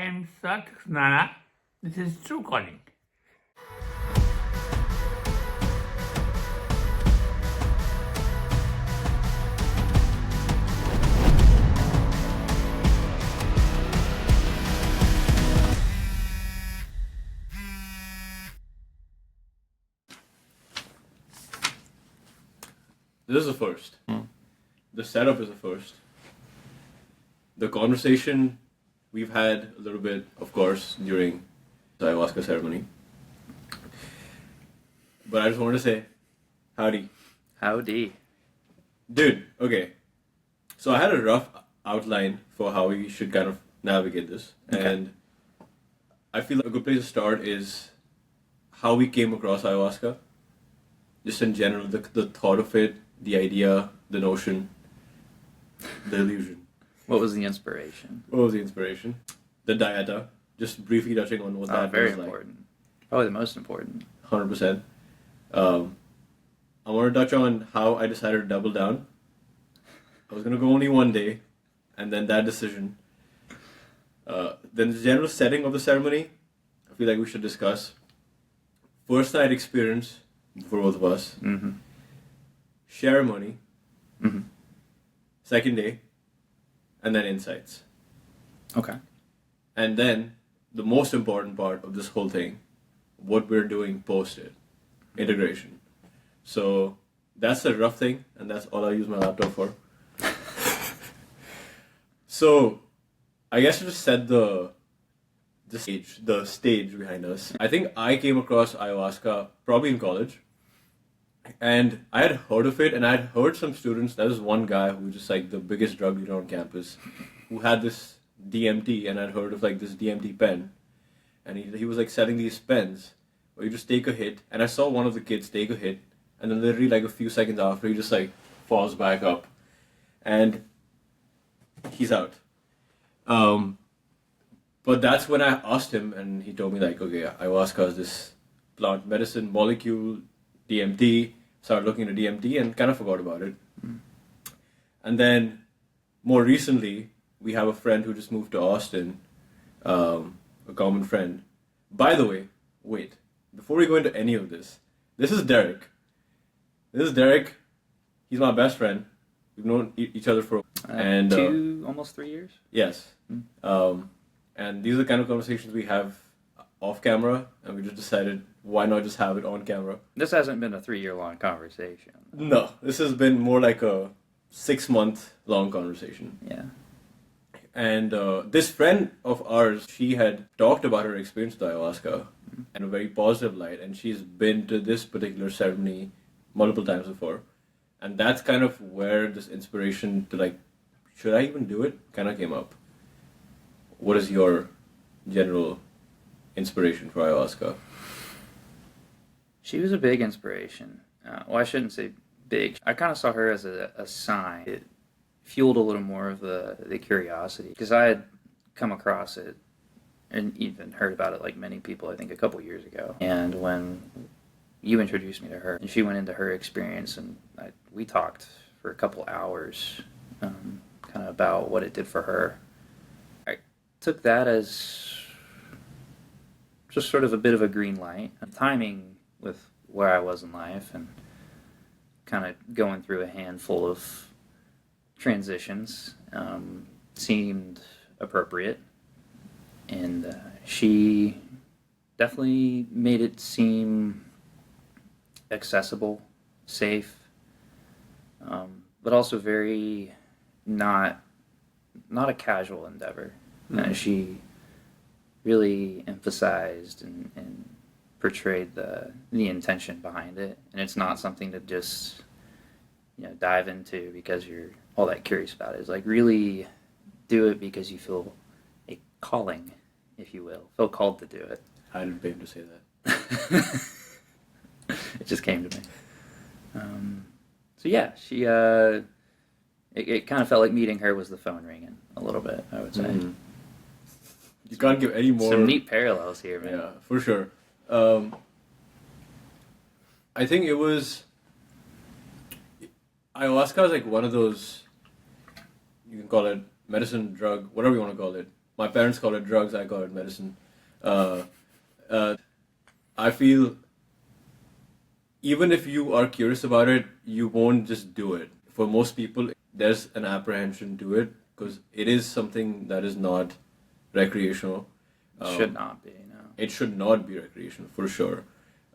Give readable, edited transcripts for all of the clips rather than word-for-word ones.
I'm Sarthak Nana. This is True Calling. This is a first. The setup is a first. The conversation we've had a little bit, of course, during the ayahuasca ceremony. But I just wanted to say, howdy. Howdy. Dude, okay. So I had a rough outline for how we should kind of navigate this. Okay. And I feel like a good place to start is how we came across ayahuasca. Just in general, the thought of it, the idea, the notion, the illusion. What was the inspiration? What was the inspiration? The Dieta. Just briefly touching on what that Very was important. Probably the most important. like. 100%. I want to touch on how I decided to double down. I was going to go only one day, and then that decision. Then the general setting of the ceremony, I feel like we should discuss. First night experience for both of us. Mm-hmm. Ceremony. Mm-hmm. Second day. And then insights. Okay. And then the most important part of this whole thing, what we're doing post it, integration. So that's the rough thing, and that's all I use my laptop for. So I guess to just set the stage behind us. I think I came across ayahuasca probably in college, and I had heard of it, and I had heard some students. There was one guy who was just like the biggest drug dealer on campus, who had this DMT, and I'd heard of like this DMT pen, and he was like selling these pens where you just take a hit, and I saw one of the kids take a hit, and then literally like a few seconds after he just like falls back up, and he's out. But that's when I asked him, and he told me like, okay, ayahuasca is this plant medicine molecule, DMT. Started looking into DMT and kind of forgot about it. And then more recently, we have a friend who just moved to Austin, a common friend. By the way, wait, before we go into any of this is Derek. This is Derek. He's my best friend. We've known each other for almost 3 years. Yes. And these are the kind of conversations we have off camera, and we just decided why not just have it on camera. This hasn't been a 3-year-long conversation. No, this has been more like a 6-month long conversation. Yeah. And this friend of ours, she had talked about her experience with ayahuasca in a very positive light, and she's been to this particular ceremony multiple times before. And that's kind of where this inspiration to like, should I even do it, kind of came up. What is your general inspiration for ayahuasca? She was a big inspiration. Well, I shouldn't say big. I kind of saw her as a sign. It fueled a little more of the curiosity, because I had come across it and even heard about it like many people, I think, a couple years ago. And when you introduced me to her, and she went into her experience, and we talked for a couple hours kind of about what it did for her. I took that as just sort of a bit of a green light. Timing with where I was in life and kind of going through a handful of transitions seemed appropriate. And she definitely made it seem accessible, safe, but also very not a casual endeavor. She really emphasized and portrayed the intention behind it, and it's not something to just dive into because you're all that curious about it. It's like really do it because you feel a calling, if you will, feel called to do it. I didn't pay him to say that. It just came to me. So yeah, she it kind of felt like meeting her was the phone ringing a little bit, I would say. Mm-hmm. You can't give any more. Some neat parallels here, man. Yeah, for sure. I think it was ayahuasca is like one of those, you can call it medicine, drug, whatever you want to call it, My parents call it drugs, I call it medicine. Uh, I feel even if you are curious about it, you won't just do it. For most people, there's an apprehension to it because it is something that is not recreational. Should not be, no. It should not be recreational for sure.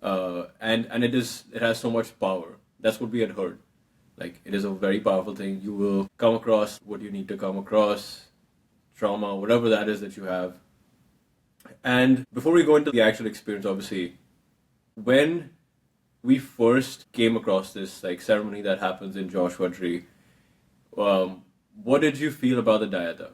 And it has so much power. That's what we had heard. Like, it is a very powerful thing. You will come across what you need to come across, trauma, whatever that is that you have. And before we go into the actual experience, obviously, when we first came across this like ceremony that happens in Joshua Tree, what did you feel about the Dieta?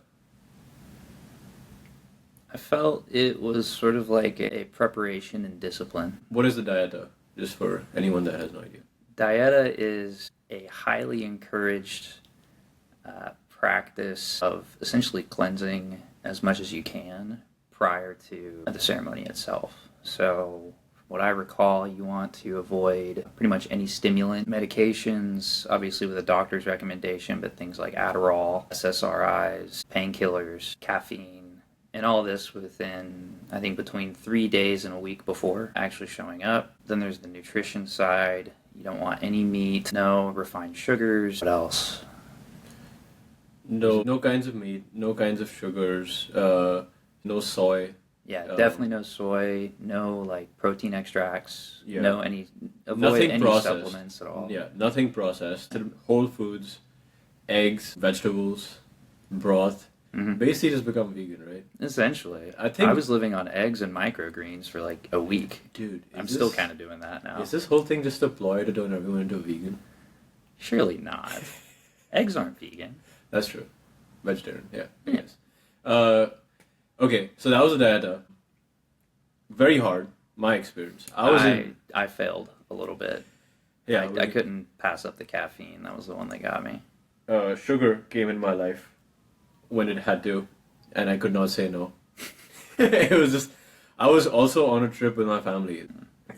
I felt it was sort of like a preparation and discipline. What is the Dieta? Just for anyone that has no idea. Dieta is a highly encouraged practice of essentially cleansing as much as you can prior to the ceremony itself. So, what I recall, you want to avoid pretty much any stimulant medications, obviously with a doctor's recommendation, but things like Adderall, SSRIs, painkillers, caffeine, and all this within, I think, between 3 days and a week before actually showing up. Then there's the nutrition side. You don't want any meat, no refined sugars. What else? No kinds of meat, no kinds of sugars, no soy. Yeah, definitely no soy, no like protein extracts, Yeah. no any, avoid Nothing any processed. supplements at all. Yeah, nothing processed. Whole foods, eggs, vegetables, broth. Mm-hmm. Basically just become vegan, right? Essentially. I think- I was living on eggs and microgreens for like a week. Dude, I'm still kind of doing that now. Is this whole thing just a ploy to turn everyone into a vegan? Surely not. Eggs aren't vegan. That's true. Vegetarian, yeah. Yes. Okay, so that was a Dieta. Very hard, my experience. I failed a little bit. Yeah, I couldn't pass up the caffeine. That was the one that got me. Sugar came in my life when it had to, and I could not say no. It was just, I was also on a trip with my family.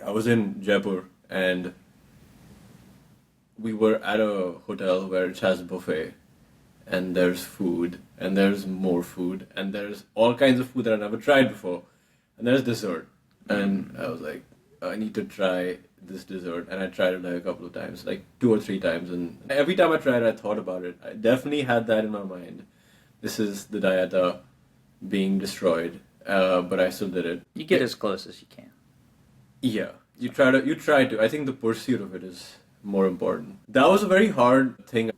I was in Jaipur, and we were at a hotel where it has a buffet, and there's food, and there's more food, and there's all kinds of food that I've never tried before, and there's dessert. And I was like, I need to try this dessert, and I tried it like a couple of times, like 2 or 3 times, and every time I tried it, I thought about it. I definitely had that in my mind. This is the Dieta being destroyed, but I still did it. You get as close as you can. Yeah, you try to. I think the pursuit of it is more important. That was a very hard thing,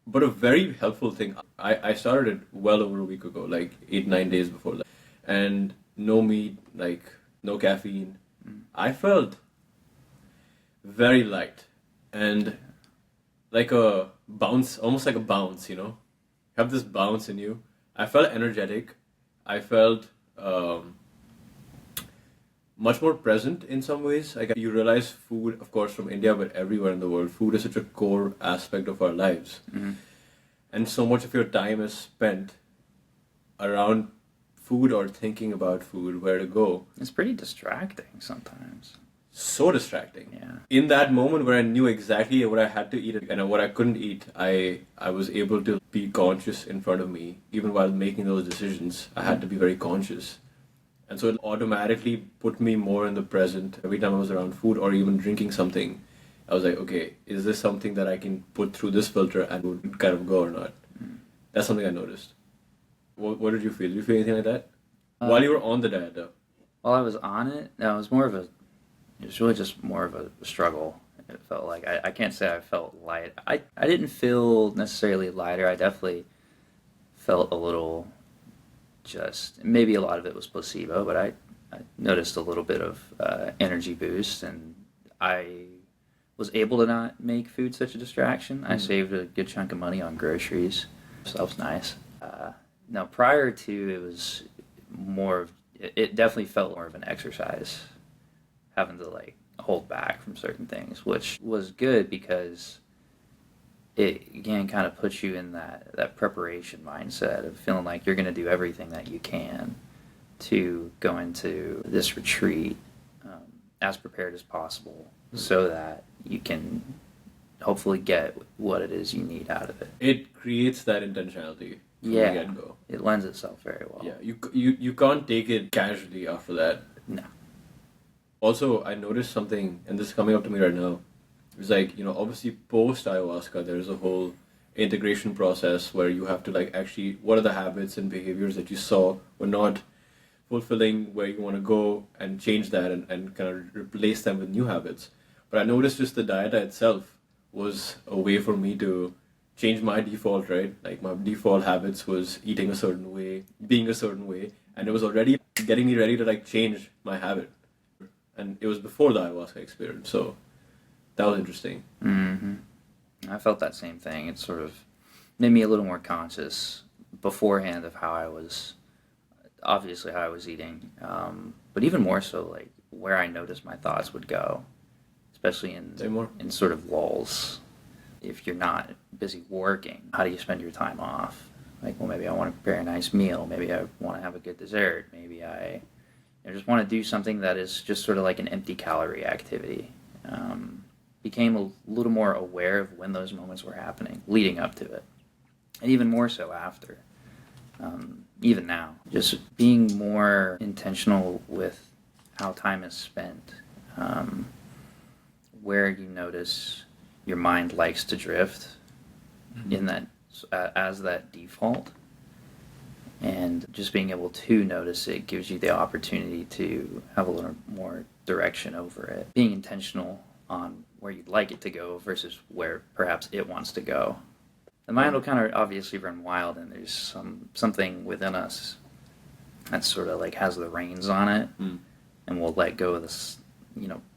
but a very helpful thing. I started it well over a week ago, like 8-9 days before that, and no meat, like no caffeine. I felt very light and like a bounce, almost like a bounce, you know? Have this bounce in you. I felt energetic. I felt much more present in some ways. Like, you realize food, of course, from India, but everywhere in the world, food is such a core aspect of our lives. Mm-hmm. And so much of your time is spent around food or thinking about food, where to go. It's pretty distracting sometimes. So distracting. Yeah. In that moment where I knew exactly what I had to eat and what I couldn't eat, I was able to be conscious in front of me. Even while making those decisions, I had to be very conscious. And so it automatically put me more in the present. Every time I was around food or even drinking something, I was like, okay, is this something that I can put through this filter and would kind of go or not? That's something I noticed. What did you feel? Did you feel anything like that? While you were on the diet, though? While I was on it, no, it was really just more of a struggle. It felt like, I can't say I felt light. I didn't feel necessarily lighter. I definitely felt a little maybe a lot of it was placebo, but I noticed a little bit of energy boost, and I was able to not make food such a distraction. I saved a good chunk of money on groceries, so that was nice. Now, prior to, it was more of, it definitely felt more of an exercise, having to like hold back from certain things, which was good because it again kind of puts you in that preparation mindset of feeling like you're going to do everything that you can to go into this retreat as prepared as possible, so that you can hopefully get what it is you need out of it. It creates that intentionality. from Yeah. the get-go. It lends itself very well. Yeah, you can't take it casually after that. No. Also, I noticed something, and this is coming up to me right now. It's like, obviously post ayahuasca, there's a whole integration process where you have to like actually, what are the habits and behaviors that you saw were not fulfilling where you want to go, and change that and kind of replace them with new habits. But I noticed just the diet itself was a way for me to change my default, right? Like my default habits was eating a certain way, being a certain way, and it was already getting me ready to like change my habit. And it was before the ayahuasca experience, so that was interesting. I felt that same thing. It sort of made me a little more conscious beforehand of how I was eating, but even more so like where I noticed my thoughts would go, especially in sort of lulls. If you're not busy working, how do you spend your time off? Like, well, maybe I want to prepare a nice meal. Maybe I want to have a good dessert. Maybe I just want to do something that is just sort of like an empty calorie activity. Became a little more aware of when those moments were happening, leading up to it, and even more so after. Even now, just being more intentional with how time is spent, where you notice your mind likes to drift in that as that default, and just being able to notice it gives you the opportunity to have a little more direction over it. Being intentional on where you'd like it to go versus where perhaps it wants to go. The mind will kind of obviously run wild, and there's something within us that sort of like has the reins on it, and we'll let go of this,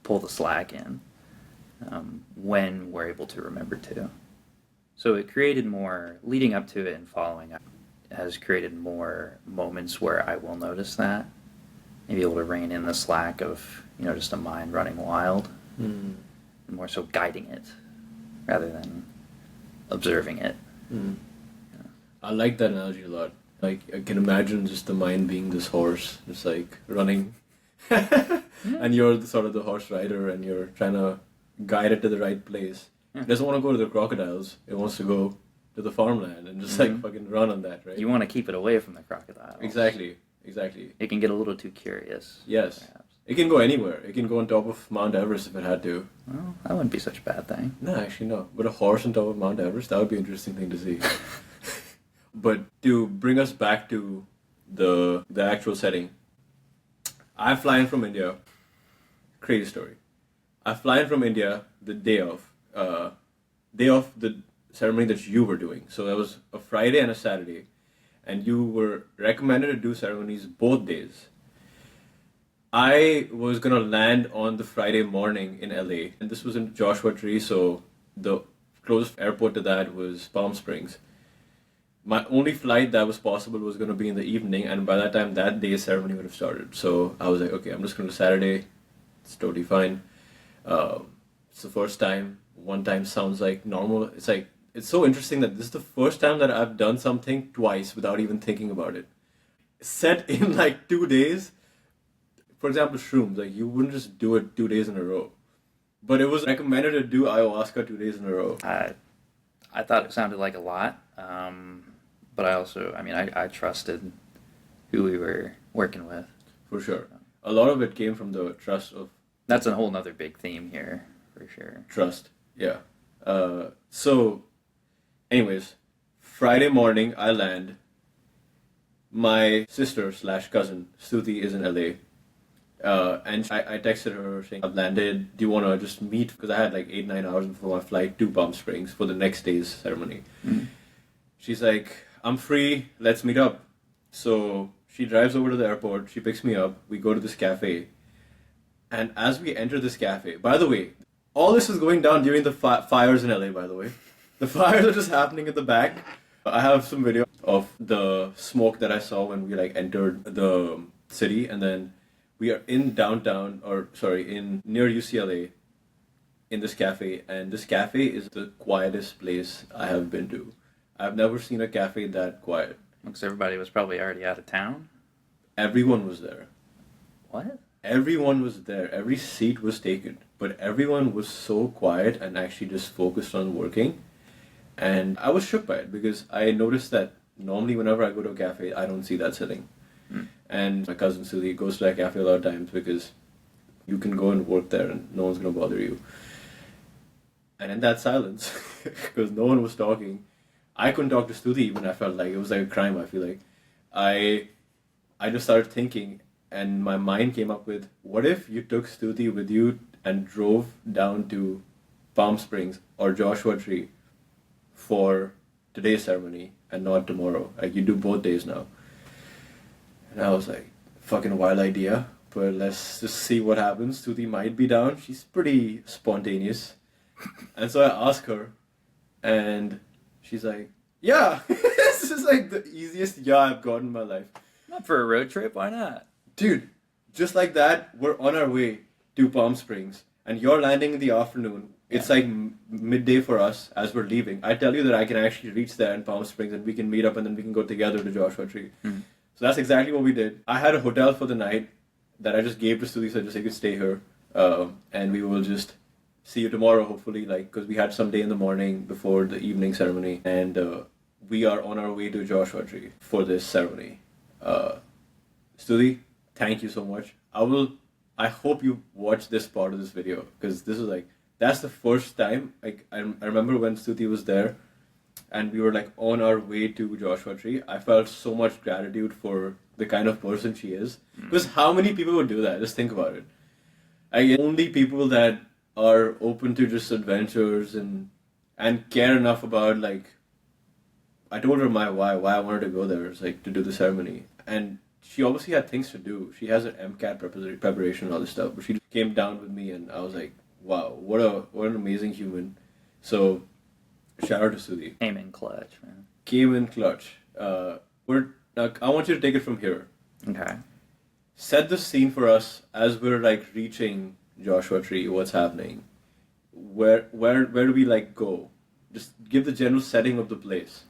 pull the slack in when we're able to remember to. So it created more, leading up to it and following up, has created more moments where I will notice that, and be able to rein in the slack of, just a mind running wild, and more so guiding it rather than observing it. I like that analogy a lot. Like, I can imagine just the mind being this horse, just like running, and you're the horse rider, and you're trying to guide it to the right place. It doesn't want to go to the crocodiles. It wants to go to the farmland and just like fucking run on that, right? You want to keep it away from the crocodiles. Exactly. It can get a little too curious. Yes. Perhaps. It can go anywhere. It can go on top of Mount Everest if it had to. Well, that wouldn't be such a bad thing. No, actually no. But a horse on top of Mount Everest, that would be an interesting thing to see. But to bring us back to the actual setting, I fly in from India. Crazy story. I fly in from India the day of the ceremony that you were doing. So that was a Friday and a Saturday, and you were recommended to do ceremonies both days. I was gonna land on the Friday morning in LA, and this was in Joshua Tree, so the closest airport to that was Palm Springs. My only flight that was possible was gonna be in the evening, and by that time, that day's ceremony would have started. So I was like, okay, I'm just gonna do Saturday. It's totally fine. It's the first time. One time sounds like normal. It's so interesting that this is the first time that I've done something twice without even thinking about it. Set in like 2 days. For example, shrooms, like you wouldn't just do it 2 days in a row. But it was recommended to do ayahuasca 2 days in a row. I thought it sounded like a lot, but I trusted who we were working with. For sure. A lot of it came from the trust of... That's a whole nother big theme here, for sure. Trust, yeah. So, anyways, Friday morning, I land. My sister/cousin, Stuti, is in LA. And I texted her saying, I've landed, do you want to just meet? Because I had like 8-9 hours before my flight to Palm Springs for the next day's ceremony. She's like, I'm free, let's meet up. So she drives over to the airport, she picks me up, we go to this cafe. And as we enter this cafe, by the way, all this is going down during the fires in LA, by the way. The fires are just happening in the back. I have some video of the smoke that I saw when we like entered the city, and then we are in near UCLA in this cafe, and this cafe is the quietest place I have been to. I've never seen a cafe that quiet. Because everybody was probably already out of town? Everyone was there. What? Everyone was there. Every seat was taken, but everyone was so quiet and actually just focused on working. And I was shook by it because I noticed that normally whenever I go to a cafe, I don't see that sitting. And my cousin Suli goes to that cafe a lot of times because you can go and work there and no one's going to bother you. And in that silence, because no one was talking, I couldn't talk to Stuti even. I felt like it was like a crime, I feel like. I just started thinking, and my mind came up with, what if you took Stuti with you and drove down to Palm Springs or Joshua Tree for today's ceremony and not tomorrow? Like, you do both days now. And I was like, fucking wild idea, but let's just see what happens. Stuti might be down. She's pretty spontaneous. And so I asked her, and she's like, yeah. This is like the easiest yeah I've gotten in my life. Not for a road trip, why not? Dude, just like that, we're on our way to Palm Springs, and you're landing in the afternoon. It's like midday for us as we're leaving. I tell you that I can actually reach there in Palm Springs, and we can meet up, and then we can go together to Joshua Tree. Mm-hmm. So that's exactly what we did. I had a hotel for the night that I just gave to Suli, so just you could stay here, and we will just see you tomorrow, hopefully, like, because we had some day in the morning before the evening ceremony, and we are on our way to Joshua Tree for this ceremony. Stuti, thank you so much. I hope you watch this part of this video, because this is like, that's the first time, like, I remember when Stuti was there, and we were like on our way to Joshua Tree. I felt so much gratitude for the kind of person she is. Because how many people would do that? Just think about it. Only people that are open to just adventures and care enough about, like, I told her why I wanted to go there. It's like to do the ceremony. And she obviously had things to do. She has an MCAT preparation and all this stuff. But she came down with me, and I was like, wow, what an amazing human. So shout out to Sudhi. Came in clutch, man. Came in clutch. I want you to take it from here. Okay. Set the scene for us as we're like reaching Joshua Tree. What's happening? Where do we like go? Just give the general setting of the place.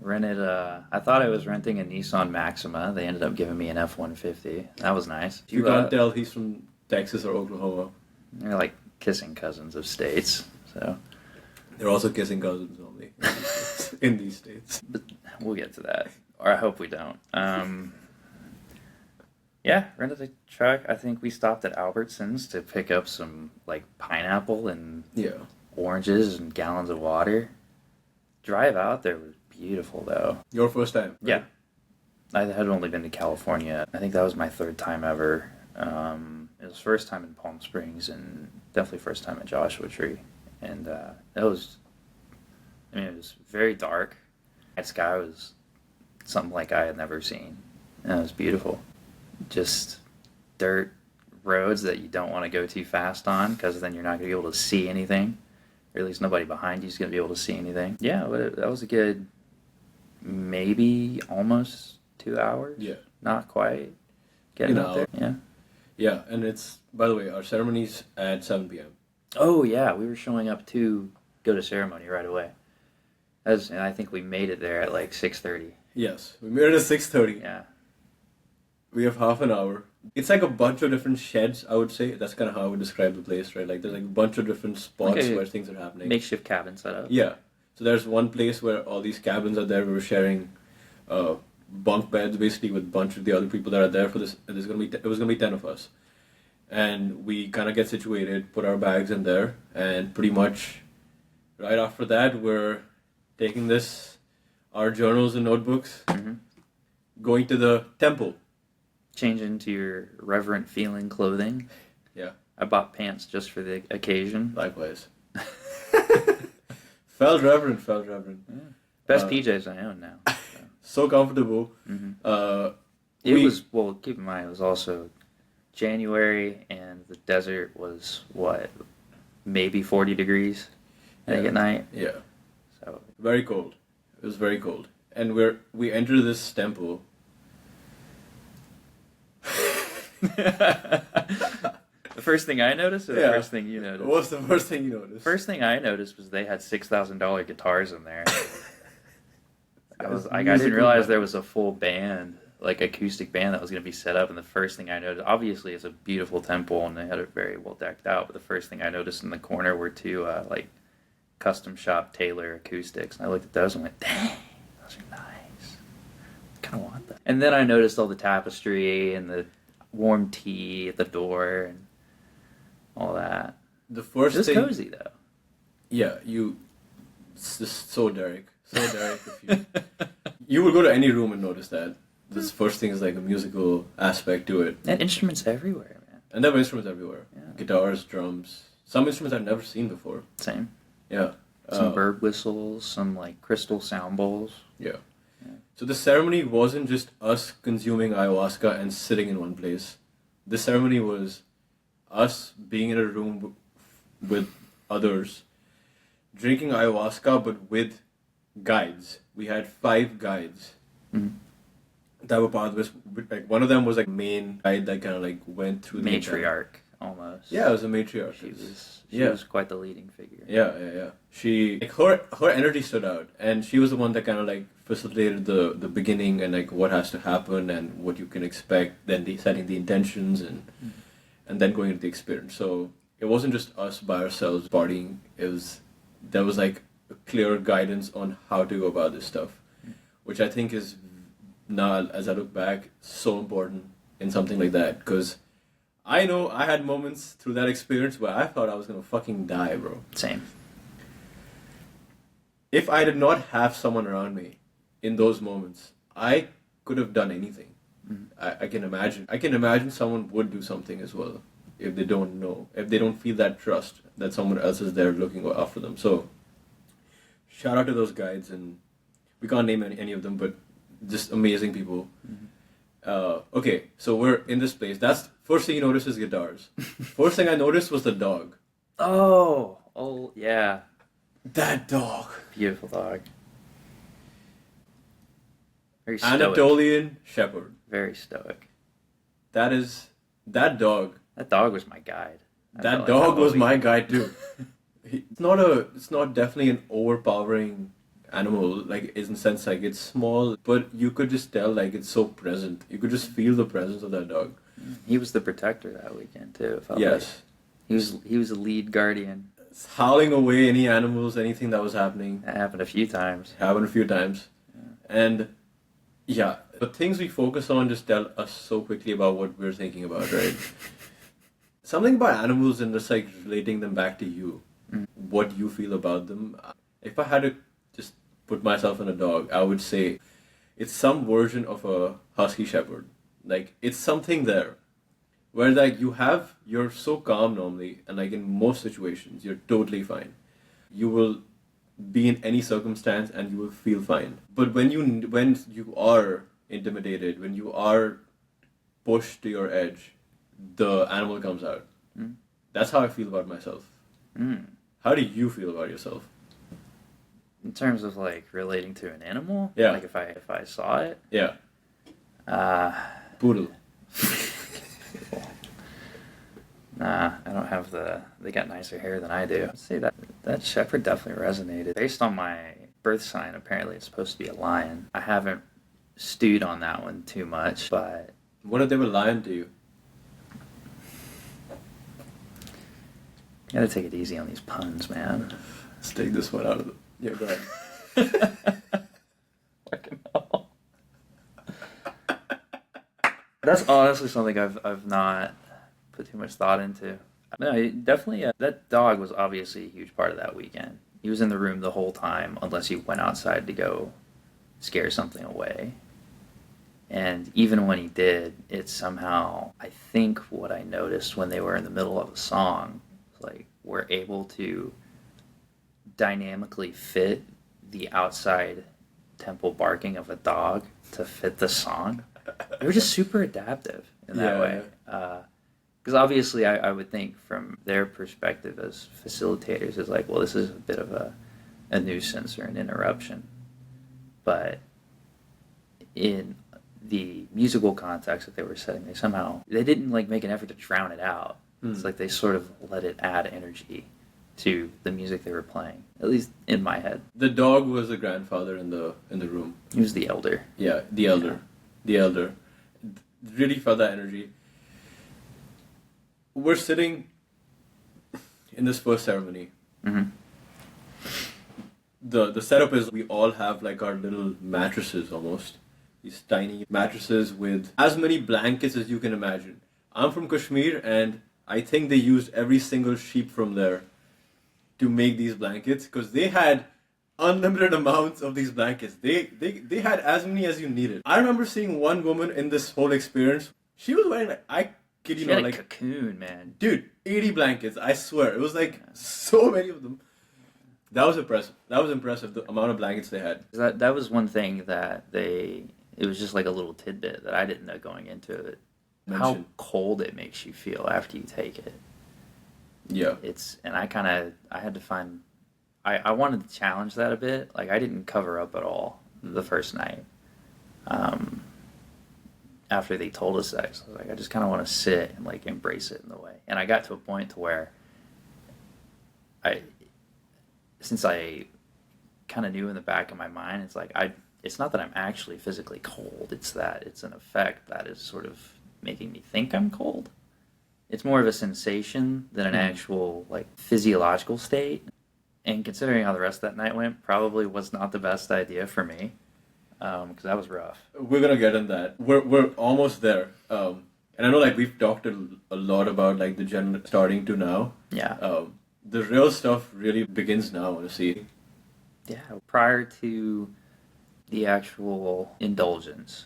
Rented I thought I was renting a Nissan Maxima. They ended up giving me an F-150. That was nice. You can't tell he's from Texas or Oklahoma. They're like kissing cousins of states, so. They're also kissing cousins only in these states. But we'll get to that. Or I hope we don't. Yeah, rented a truck. I think we stopped at Albertsons to pick up some like pineapple and oranges and gallons of water. Drive out there was beautiful though. Your first time? Right? Yeah. I had only been to California. I think that was my third time ever. It was first time in Palm Springs and definitely first time at Joshua Tree. And it was very dark. The sky was something like I had never seen. And it was beautiful. Just dirt roads that you don't want to go too fast on because then you're not going to be able to see anything. Or at least nobody behind you is going to be able to see anything. Yeah, but that was a good maybe almost 2 hours. Yeah. Not quite. Getting up there. Yeah. Yeah, and it's, by the way, our ceremony's at 7 p.m. Oh, yeah, we were showing up to go to ceremony right away. And I think we made it there at like 6:30. Yes, we made it at 6:30. Yeah. We have half an hour. It's like a bunch of different sheds, I would say. That's kind of how I would describe the place, right? Like, there's like a bunch of different spots where things are happening. Makeshift cabin set up. Yeah. So there's one place where all these cabins are there. We were sharing bunk beds, basically, with a bunch of the other people that are there for this. It was gonna be 10 of us. And we kind of get situated, put our bags in there, and pretty much right after that, we're taking our journals and notebooks, going to the temple. Change into your reverent feeling clothing. Yeah. I bought pants just for the occasion. Likewise. Felt reverent. Yeah. Best PJs I own now. So comfortable. Keep in mind, it was also January, and the desert was, maybe 40 degrees, I think, at night. Yeah. So very cold. It was very cold. And we enter this temple. The first thing I noticed, or the first thing you noticed? What's the first thing you noticed? First thing I noticed was they had $6,000 guitars in there. I didn't realize there was a full band, like acoustic band, that was going to be set up. And the first thing I noticed, obviously, it's a beautiful temple, and they had it very well decked out. But the first thing I noticed in the corner were two custom shop Taylor acoustics, and I looked at those and went, "Dang, was nice. I kind of want that. And then I noticed all the tapestry and the warm tea at the door and all that. The first It was thing, cozy though. yeah, it's just so Derek. If you would go to any room and notice that. This first thing is like a musical aspect to it. And instruments everywhere, man. And there were instruments everywhere. Yeah. Guitars, drums. Some instruments I've never seen before. Same. Yeah. Some bird whistles, some like crystal sound bowls. Yeah. So the ceremony wasn't just us consuming ayahuasca and sitting in one place. The ceremony was us being in a room with others, drinking ayahuasca, but with guides. We had 5 guides that were part of this. Like one of them was like main guide that kind of like went through the Matriarch, almost. Yeah, it was a matriarch. She was quite the leading figure. Yeah. She like her energy stood out, and she was the one that kind of like facilitated the beginning and like what has to happen and what you can expect. Then setting the intentions and then going into the experience. So it wasn't just us by ourselves partying. There was like a clear guidance on how to go about this stuff, which I think is now, as I look back, so important in something like that, because I know I had moments through that experience where I thought I was gonna fucking die, bro. Same. If I did not have someone around me in those moments, I could have done anything. I can imagine someone would do something as well if they don't know, if they don't feel that trust that someone else is there looking after them. So shout out to those guides, and we can't name any of them, but just amazing people. Okay, so we're in this place. That's first thing you notice is guitars. First thing I noticed was the dog. Oh, yeah. That dog. Beautiful dog. Very stoic. Anatolian Shepherd. Very stoic. That dog. That dog was my guide. That dog was my guide too. It's not definitely an overpowering animal, like in the sense like it's small, but you could just tell like it's so present. You could just feel the presence of that dog. He was the protector that weekend too. It felt Yes. like. He was the lead guardian. Howling away any animals, anything that was happening. That happened a few times. Happened a few times. Yeah. And yeah, the things we focus on just tell us so quickly about what we're thinking about, right? Something about animals and just like relating them back to you, what you feel about them. If I had to just put myself in a dog, I would say it's some version of a husky shepherd. Like it's something there where like you're so calm normally, and like in most situations you're totally fine. You will be in any circumstance and you will feel fine. But when you are intimidated, when you are pushed to your edge, the animal comes out. That's how I feel about myself. How do you feel about yourself? In terms of like relating to an animal, Yeah. Like if I saw it, Yeah. Poodle. Nah, I don't have they got nicer hair than I do. I'd say that shepherd definitely resonated. Based on my birth sign, apparently it's supposed to be a lion. I haven't stewed on that one too much, but What if they were lying to you? you gotta take it easy on these puns, man. Let's take this one out of the... Yeah, go ahead. Fucking hell. That's honestly something I've not put too much thought into. No, definitely. That dog was obviously a huge part of that weekend. He was in the room the whole time, unless he went outside to go scare something away. And even when he did, it's somehow, I think what I noticed when they were in the middle of a song, like we're able to dynamically fit the outside tempo barking of a dog to fit the song. They were just super adaptive in that way. Because obviously I would think from their perspective as facilitators is like, well, this is a bit of a nuisance or an interruption. But in the musical context that they were setting, they didn't like make an effort to drown it out. It's like they sort of let it add energy to the music they were playing, at least in my head. The dog was the grandfather in the room. He was the elder. Yeah, the elder. Yeah. The elder. Really felt that energy. We're sitting in this first ceremony. the setup is we all have like our little mattresses almost. These tiny mattresses with as many blankets as you can imagine. I'm from Kashmir, and I think they used every single sheep from there to make these blankets because they had unlimited amounts of these blankets. They had as many as you needed. I remember seeing one woman in this whole experience. She was wearing like, I kid you She not, had a like, cocoon, man. dude, 80 blankets. I swear, it was like so many of them. That was impressive. That was impressive. The amount of blankets they had. That was one thing that it was just like a little tidbit that I didn't know going into it. How Mention. cold it makes you feel after you take it. Yeah. And I had to find, I wanted to challenge that a bit. Like, I didn't cover up at all the first night. After they told us that, I was like, I just kind of want to sit and like embrace it in the way. And I got to a point to where since I kind of knew in the back of my mind, it's like, it's not that I'm actually physically cold. It's that it's an effect that is sort of making me think I'm cold. It's more of a sensation than an actual like physiological state. And considering how the rest of that night went, probably was not the best idea for me, because that was rough. We're gonna get in that. We're almost there. And I know like we've talked a lot about like the gen starting to now. Yeah. The real stuff really begins now, honestly. Yeah. Prior to the actual indulgence,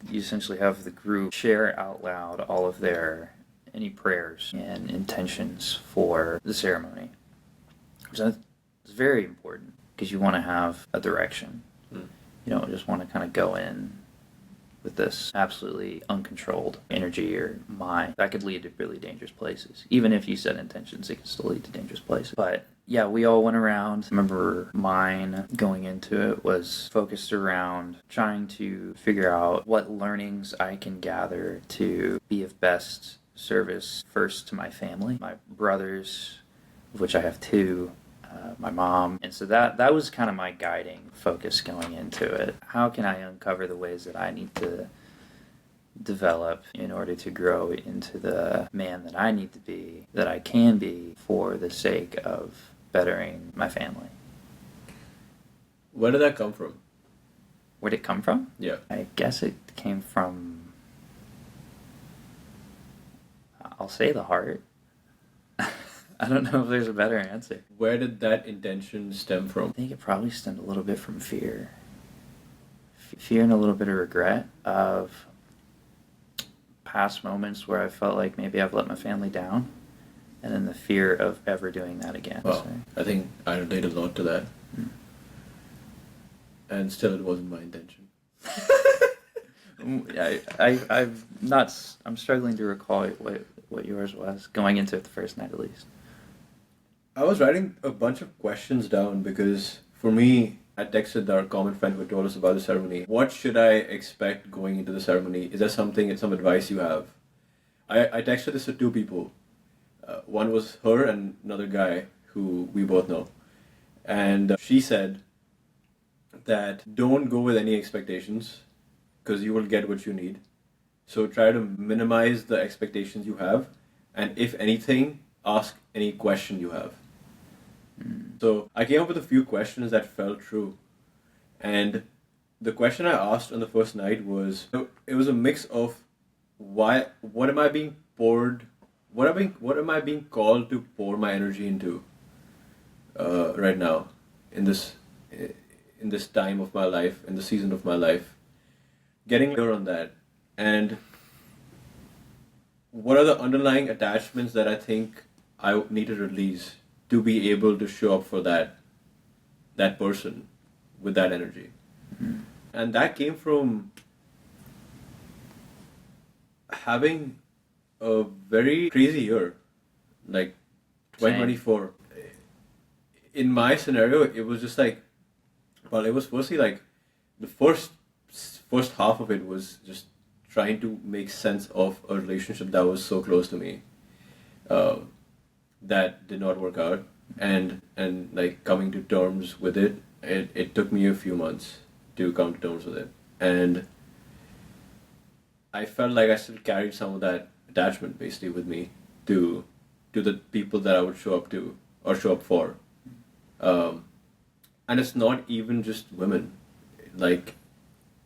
you essentially have the group share out loud all of any prayers and intentions for the ceremony. So it's very important because you want to have a direction. You don't just want to kind of go in with this absolutely uncontrolled energy or mind. That could lead to really dangerous places. Even if you set intentions, it can still lead to dangerous places. But yeah, we all went around. I remember mine going into it was focused around trying to figure out what learnings I can gather to be of best service first to my family, my brothers, of which I have two, my mom. And so that was kind of my guiding focus going into it. How can I uncover the ways that I need to develop in order to grow into the man that I need to be, that I can be, for the sake of bettering my family? Where did that come from? Where'd it come from? Yeah. I guess it came from, I'll say, the heart. I don't know if there's a better answer. Where did that intention stem I from? think it probably stemmed a little bit from fear. Fear and a little bit of regret of past moments where I felt like maybe I've let my family down, and then the fear of ever doing that again. Well, So, I think I relate a lot to that. And still, it wasn't my intention. I'm struggling to recall what yours was going into it the first night, at least. I was writing a bunch of questions down because for me, I texted our common friend who told us about the ceremony. What should I expect going into the ceremony? Is there some advice you have? I texted this to two people. One was her and another guy who we both know. And she said that don't go with any expectations because you will get what you need. So try to minimize the expectations you have, and if anything, ask any question you have. So I came up with a few questions that felt true. And the question I asked on the first night was, it was a mix of what am I being called to pour my energy into right now in this time of my life, in the season of my life. Getting clear on that. And what are the underlying attachments that I think I need to release to be able to show up for that person with that energy? And that came from having a very crazy year, like 2024. In my scenario, it was just like, well, it was firstly like the first half of it was just trying to make sense of a relationship that was so close to me, that did not work out, and like coming to terms with it. It took me a few months to come to terms with it, and I felt like I still carried some of that attachment basically with me to the people that I would show up to or show up for. and it's not even just women. Like,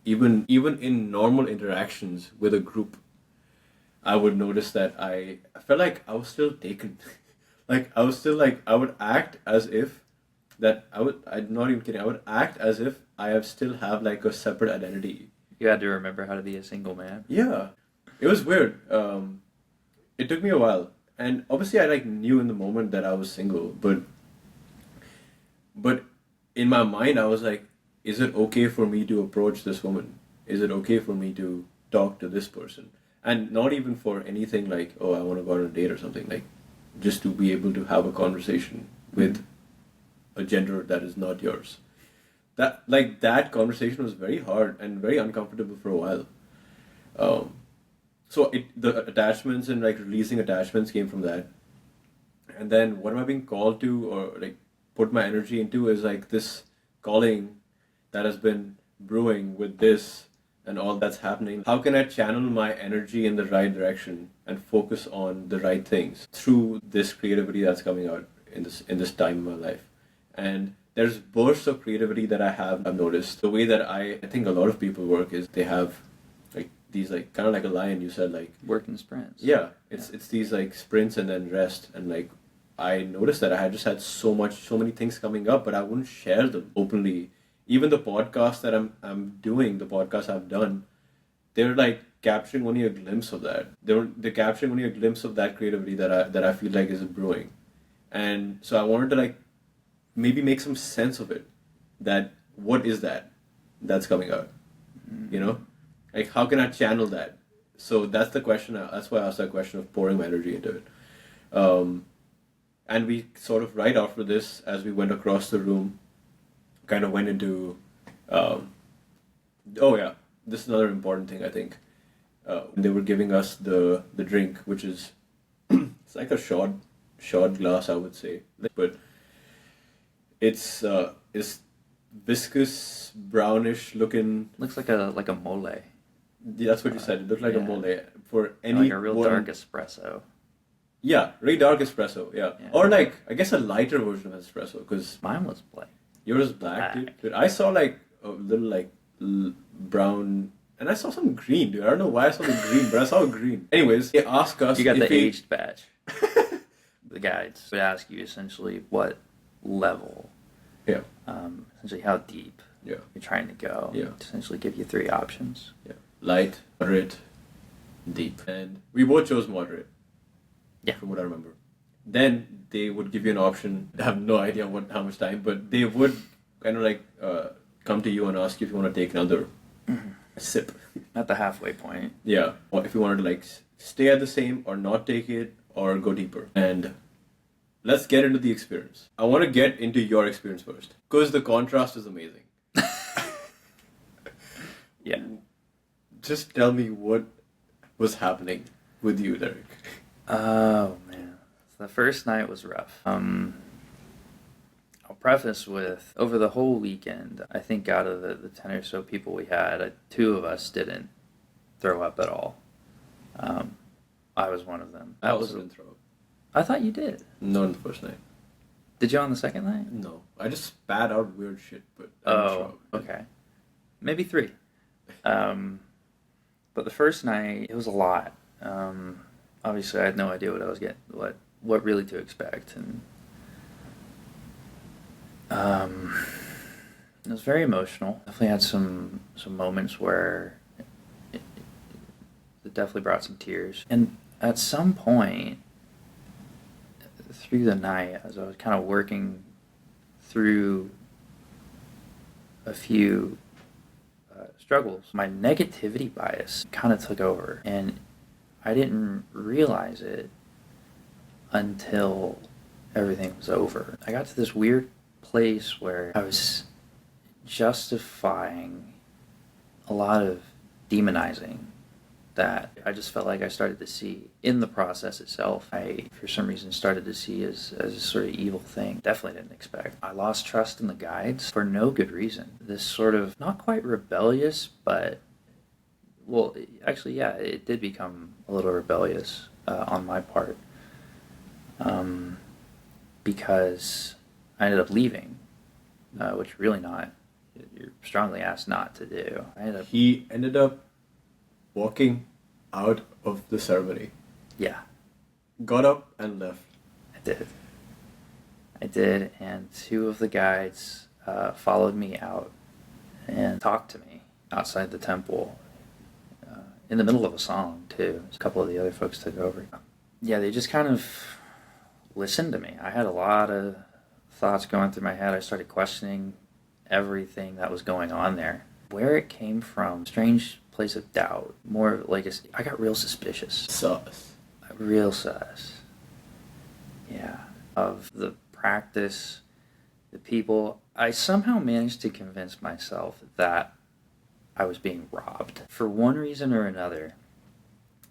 even in normal interactions with a group, I would notice that I felt like I was still taken. Like, I was still like, I would act as if I'm not even kidding, I would act as if still have like a separate identity. You had to remember how to be a single man. Yeah, it was weird. It took me a while, and obviously I like knew in the moment that I was single, but in my mind I was like, is it okay for me to approach this woman? Is it okay for me to talk to this person? And not even for anything like, oh, I want to go on a date or something, like just to be able to have a conversation with a gender that is not yours. That conversation was very hard and very uncomfortable for a while. So the attachments and like releasing attachments came from that. And then what am I being called to or like put my energy into is like this calling that has been brewing with this and all that's happening. How can I channel my energy in the right direction and focus on the right things through this creativity that's coming out in this time in my life? And there's bursts of creativity that I've noticed. The way that I think a lot of people work is they have like these like kind of like a lion, you said, like Working sprints. yeah, it's these like sprints and then rest. And like I noticed that I had just had so many things coming up, but I wouldn't share them openly. Even the podcast that I'm doing, the podcast I've done, they're like capturing only a glimpse of that. They're capturing only a glimpse of that creativity that I feel like is brewing. And so I wanted to like maybe make some sense of it. That what is that's coming out? You know? Like how can I channel that? So that's the question. That's why I asked that question of pouring my energy into it. And we sort of right after this, as we went across the room, kind of went into, oh yeah, this is another important thing I think. They were giving us the drink, which is, it's like a shot glass, I would say, but it's viscous, brownish looking. Looks like a mole. Yeah, that's what you said. It looked like a yeah. mole for any Like a real dark espresso. Yeah, really dark espresso. Yeah. Or like I guess a lighter version of espresso because Mine was black. yours is black, dude. But I saw like a little like brown, and I saw some green, dude. I don't know why I saw the green, but I saw green. Anyways, they asked us. You got if the aged batch. The guides would ask you essentially what level. Yeah. Essentially how deep. Yeah. You're trying to go. Yeah. Essentially give you 3 options. Yeah. Light, moderate, deep, and we both chose moderate. Yeah. From what I remember. Then they would give you an option. I have no idea how much time, but they would kind of like come to you and ask you if you want to take another sip. At the halfway point. Yeah. Or if you wanted to like stay at the same or not take it or go deeper. And let's get into the experience. I want to get into your experience first because the contrast is amazing. Yeah. Just tell me what was happening with you, Derek. Oh man, so the first night was rough. I'll preface with over the whole weekend, I think out of the 10 or so people we had, 2 of us didn't throw up at all. I was one of them. I also didn't throw up. I thought you did. Not on the first night. Did you on the second night? No, I just spat out weird shit, but I didn't throw up. Okay, maybe 3. But the first night it was a lot. Obviously, I had no idea what I was getting, what really to expect, and it was very emotional. Definitely had some moments where it definitely brought some tears. And at some point through the night, as I was kind of working through a few struggles, my negativity bias kind of took over, and I didn't realize it until everything was over. I got to this weird place where I was justifying a lot of demonizing that I just felt like I started to see in the process itself. I, for some reason, started to see as a sort of evil thing. Definitely didn't expect. I lost trust in the guides for no good reason. This sort of, not quite rebellious, but, well, actually, yeah, it did become a little rebellious on my part. Because I ended up leaving which really not. You're strongly asked not to do. He ended up walking out of the ceremony. Yeah. Got up and left. I did, and two of the guides followed me out and talked to me outside the temple in the middle of a song, too. A couple of the other folks took over. Yeah, they just kind of listened to me. I had a lot of thoughts going through my head. I started questioning everything that was going on there. Where it came from, strange place of doubt. More like I got real suspicious. Sus. Real sus. Yeah. Of the practice, the people. I somehow managed to convince myself that I was being robbed. For one reason or another,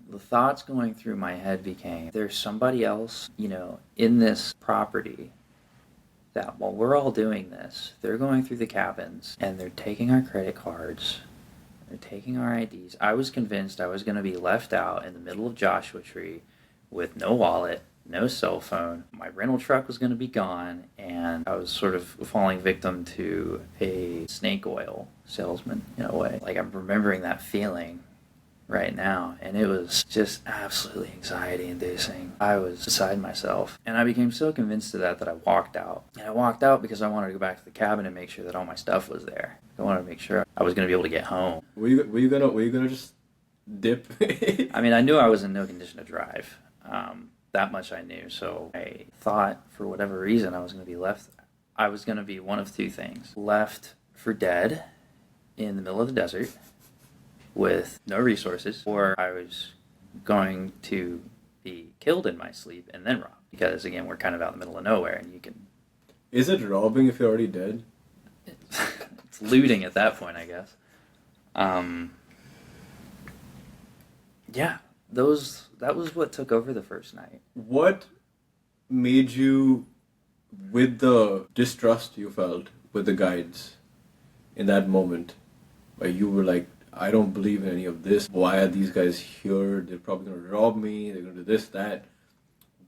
the thoughts going through my head became, there's somebody else, in this property that while we're all doing this, they're going through the cabins and they're taking our credit cards, they're taking our IDs. I was convinced I was going to be left out in the middle of Joshua Tree with no wallet, no cell phone. My rental truck was going to be gone, and I was sort of falling victim to a snake oil salesman in a way. Like, I'm remembering that feeling right now, and it was just absolutely anxiety-inducing. I was beside myself, and I became so convinced of that I walked out. And I walked out because I wanted to go back to the cabin and make sure that all my stuff was there. I wanted to make sure I was going to be able to get home. Were you gonna just dip? I mean, I knew I was in no condition to drive. That much I knew. So I thought, for whatever reason, I was going to be left. I was going to be one of two things: left for dead in the middle of the desert with no resources, or I was going to be killed in my sleep and then robbed. Because again, we're kind of out in the middle of nowhere, and you can. Is it robbing if you're already dead? It's looting at that point, I guess. Yeah, that was what took over the first night. What made you, with the distrust you felt with the guides in that moment, where you were like, I don't believe in any of this. Why are these guys here? They're probably going to rob me. They're going to do this, that.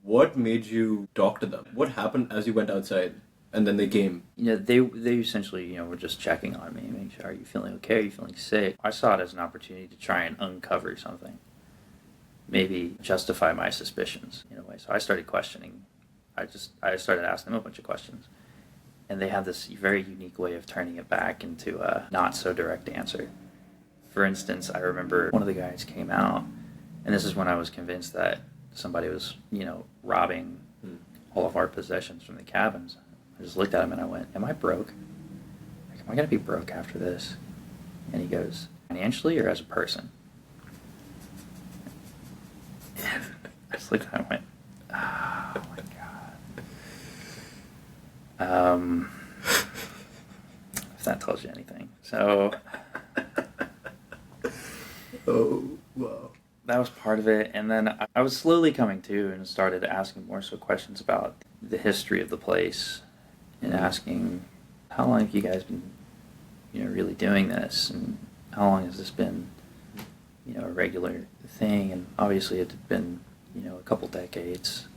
What made you talk to them? What happened as you went outside and then they came? They essentially, were just checking on me, making sure, are you feeling okay? Are you feeling sick? I saw it as an opportunity to try and uncover something. Maybe justify my suspicions in a way. So I started questioning. I started asking them a bunch of questions. And they had this very unique way of turning it back into a not so direct answer. For instance, I remember one of the guys came out, and this is when I was convinced that somebody was, robbing all of our possessions from the cabins. I just looked at him and I went, am I broke? Like, am I going to be broke after this? And he goes, financially or as a person? And I just looked at him and went, oh my God. If that tells you anything. So... Oh, wow. That was part of it, and then I was slowly coming to and started asking more so questions about the history of the place, and asking, how long have you guys been, really doing this, and how long has this been, a regular thing? And obviously it had been, a couple decades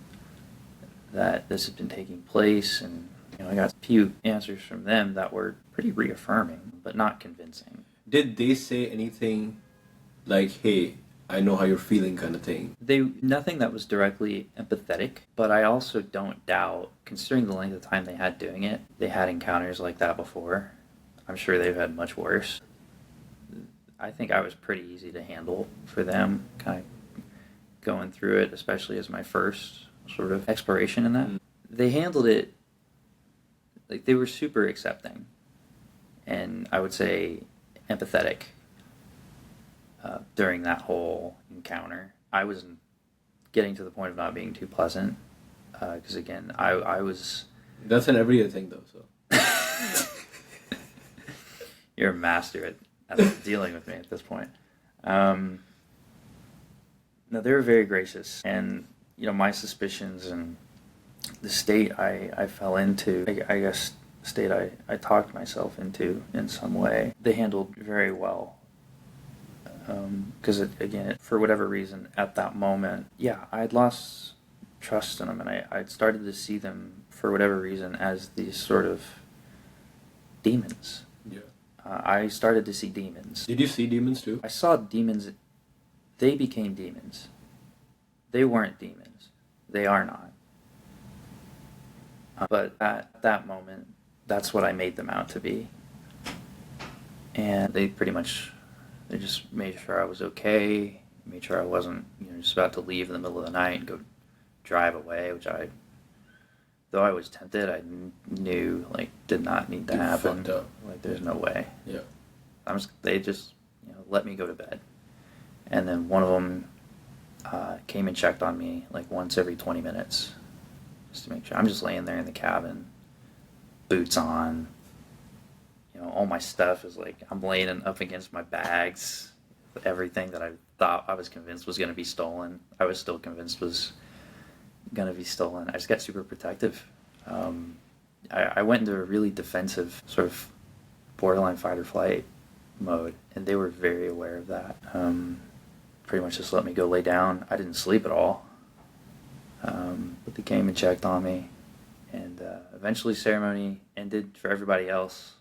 that this had been taking place, and I got a few answers from them that were pretty reaffirming, but not convincing. Did they say anything like, hey, I know how you're feeling kind of thing? Nothing that was directly empathetic, but I also don't doubt, considering the length of time they had doing it, they had encounters like that before. I'm sure they've had much worse. I think I was pretty easy to handle for them, kind of going through it, especially as my first sort of exploration in that. They handled it, like, they were super accepting, and I would say empathetic. During that whole encounter, I was getting to the point of not being too pleasant, because again, I was... That's an everyday thing though, so... You're a master at dealing with me at this point. No, they were very gracious, and my suspicions and the state I fell into, I guess the state I talked myself into in some way, they handled very well. Because again, for whatever reason, at that moment, I had lost trust in them, and I'd started to see them, for whatever reason, as these sort of demons. Yeah. I started to see demons. Did you see demons too? I saw demons. They became demons. They weren't demons. They are not. But at that moment, that's what I made them out to be. And they just made sure I was okay, made sure I wasn't, just about to leave in the middle of the night and go drive away, though I was tempted, I knew, did not need to happen. Fucked up. There's no way. Yeah. They just, let me go to bed. And then one of them came and checked on me, once every 20 minutes, just to make sure. I'm just laying there in the cabin, boots on, all my stuff is I'm laying up against my bags, everything that I was convinced was going to be stolen, I was still convinced was going to be stolen. I just got super protective. I went into a really defensive sort of borderline fight or flight mode, and they were very aware of that. Pretty much just let me go lay down. I didn't sleep at all, but they came and checked on me, and eventually ceremony ended for everybody else.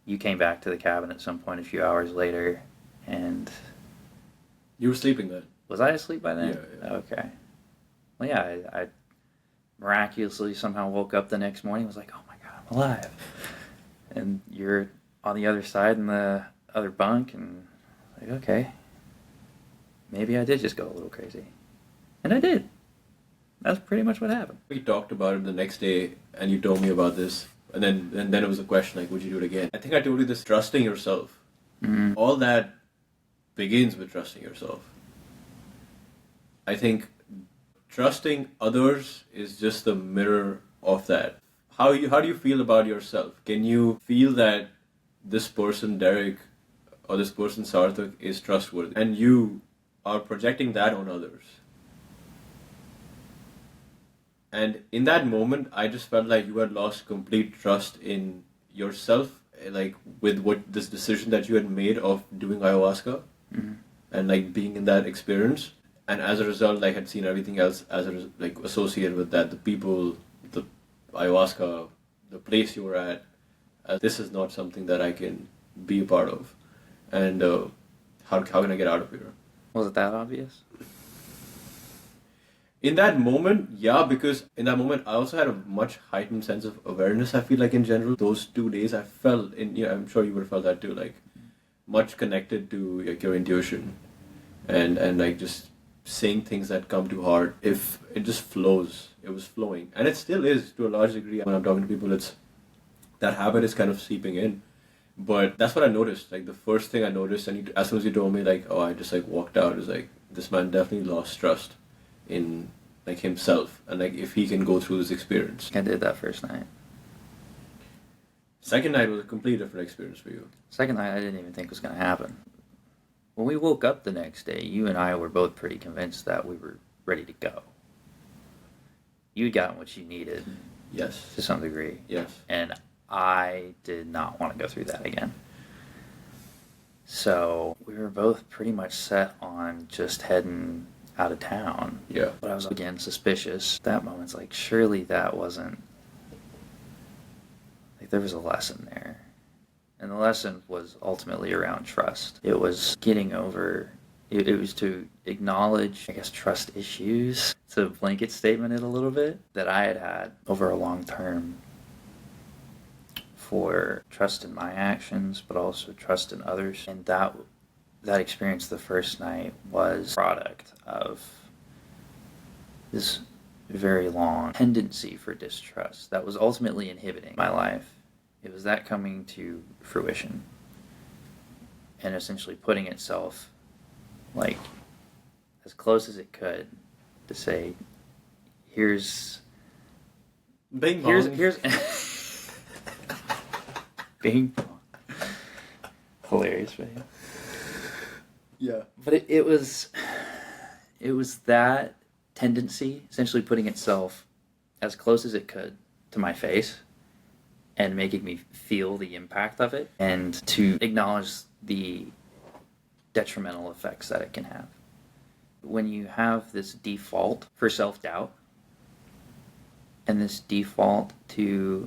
You came back to the cabin at some point a few hours later, and... You were sleeping then? Was I asleep by then? Yeah. Okay. Well, yeah, I miraculously somehow woke up the next morning and was like, oh my God, I'm alive. And you're on the other side in the other bunk, and okay, maybe I did just go a little crazy. And I did. That's pretty much what happened. We talked about it the next day, and you told me about this. And then it was a question would you do it again? I think I told you this, trusting yourself. Mm-hmm. All that begins with trusting yourself. I think trusting others is just the mirror of that. How do you feel about yourself? Can you feel that this person, Derek, or this person, Sarthak, is trustworthy? And you are projecting that on others. And in that moment, I just felt like you had lost complete trust in yourself, with what this decision that you had made of doing ayahuasca, mm-hmm. and being in that experience. And as a result, I had seen everything else associated with that, the people, the ayahuasca, the place you were at. This is not something that I can be a part of. And how can I get out of here? Was it that obvious? In that moment, yeah, because in that moment, I also had a much heightened sense of awareness, I feel in general. Those 2 days, I felt, I'm sure you would have felt that too, much connected to your intuition. And just saying things that come to heart. If it just flows, it was flowing. And it still is, to a large degree. When I'm talking to people, that habit is kind of seeping in. But that's what I noticed. The first thing I noticed, and as soon as you told me, I just walked out, is this man definitely lost trust in himself, and if he can go through this experience. I did that first night. Second night was a completely different experience for you. Second night I didn't even think was going to happen. When we woke up the next day, you and I were both pretty convinced that we were ready to go. You'd gotten what you needed. Yes. To some degree. Yes. And I did not want to go through that again. So we were both pretty much set on just heading out of town. Yeah. But I was again suspicious. That moment's surely that wasn't, there was a lesson there. And the lesson was ultimately around trust. It was getting over, it was to acknowledge, I guess, trust issues, to blanket statement it a little bit, that I had over a long term for trust in my actions, but also trust in others. And that experience the first night was a product of this very long tendency for distrust that was ultimately inhibiting my life. It was that coming to fruition and essentially putting itself as close as it could to say, here's Bing bong. here's Bing bong. Hilarious, right? Yeah. But it was that tendency essentially putting itself as close as it could to my face and making me feel the impact of it, and to acknowledge the detrimental effects that it can have. When you have this default for self-doubt and this default to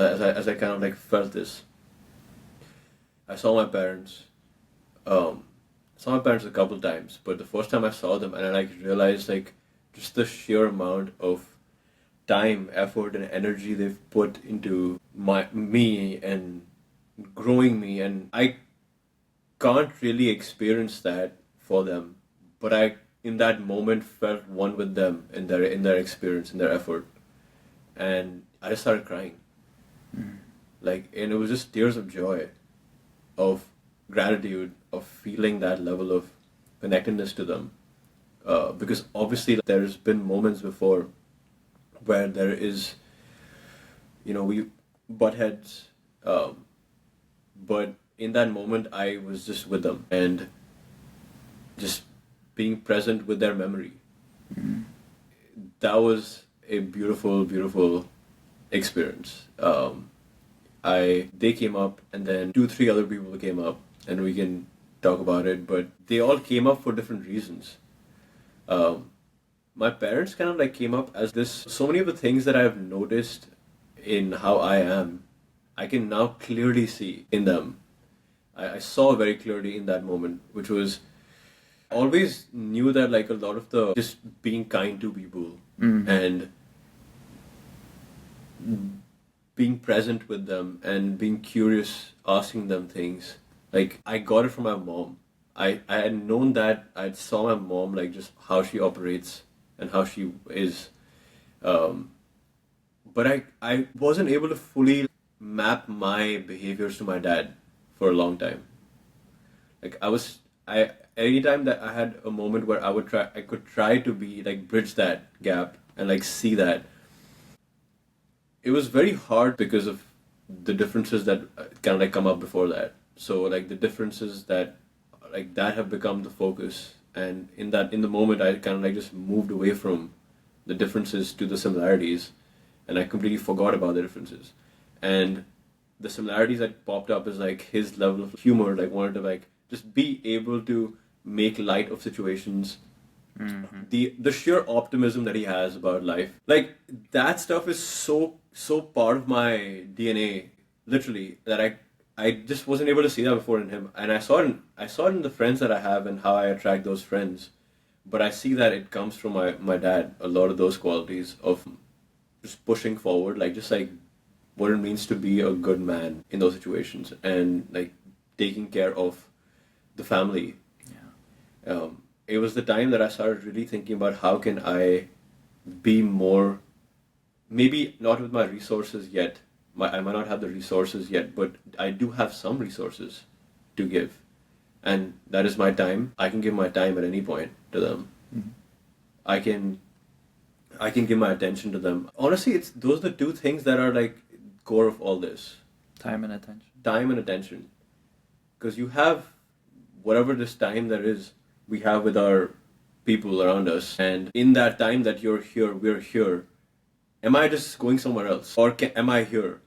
as I kind of like felt this. I saw my parents. Saw my parents a couple times, but the first time I saw them, and I like realized like just the sheer amount of time, effort, and energy they've put into me and growing me, and I can't really experience that for them, but I in that moment felt one with them in their experience, in their effort, and I just started crying, like, and it was just tears of joy, of gratitude, of feeling that level of connectedness to them, because obviously there's been moments before where there is, we butt heads, but in that moment I was just with them and just being present with their memory. That was a beautiful, beautiful experience. They came up, and then 2, 3 other people came up, and we can talk about it, but they all came up for different reasons. My parents kind of like came up as this, so many of the things that I've noticed in how I am, I can now clearly see in them. I saw very clearly in that moment, which was, I always knew that like a lot of the just being kind to people and being present with them and being curious, asking them things. Like, I got it from my mom. I had known that. I saw my mom, like, just how she operates and how she is. But I wasn't able to fully map my behaviors to my dad for a long time. Like, anytime that I had a moment where I could try to be, like, bridge that gap and, like, see that. It was very hard because of the differences that kind of like come up before that. So like the differences that like that have become the focus, and in the moment I kind of like just moved away from the differences to the similarities, and I completely forgot about the differences. And the similarities that popped up is like his level of humor, like wanted to like just be able to make light of situations. The sheer optimism that he has about life, like that stuff is so part of my DNA, literally, that I just wasn't able to see that before in him, and I saw it in the friends that I have and how I attract those friends. But I see that it comes from my dad, a lot of those qualities of just pushing forward, like just like what it means to be a good man in those situations, and like taking care of the family. It was the time that I started really thinking about how can I be more, maybe not with my resources yet. I might not have the resources yet, but I do have some resources to give. And that is my time. I can give my time at any point to them. I can give my attention to them. Honestly, those are the two things that are like core of all this. Time and attention. Time and attention. Because you have whatever this time there is, we have with our people around us, and in that time that you're here, we're here. Am I just going somewhere else, or am I here?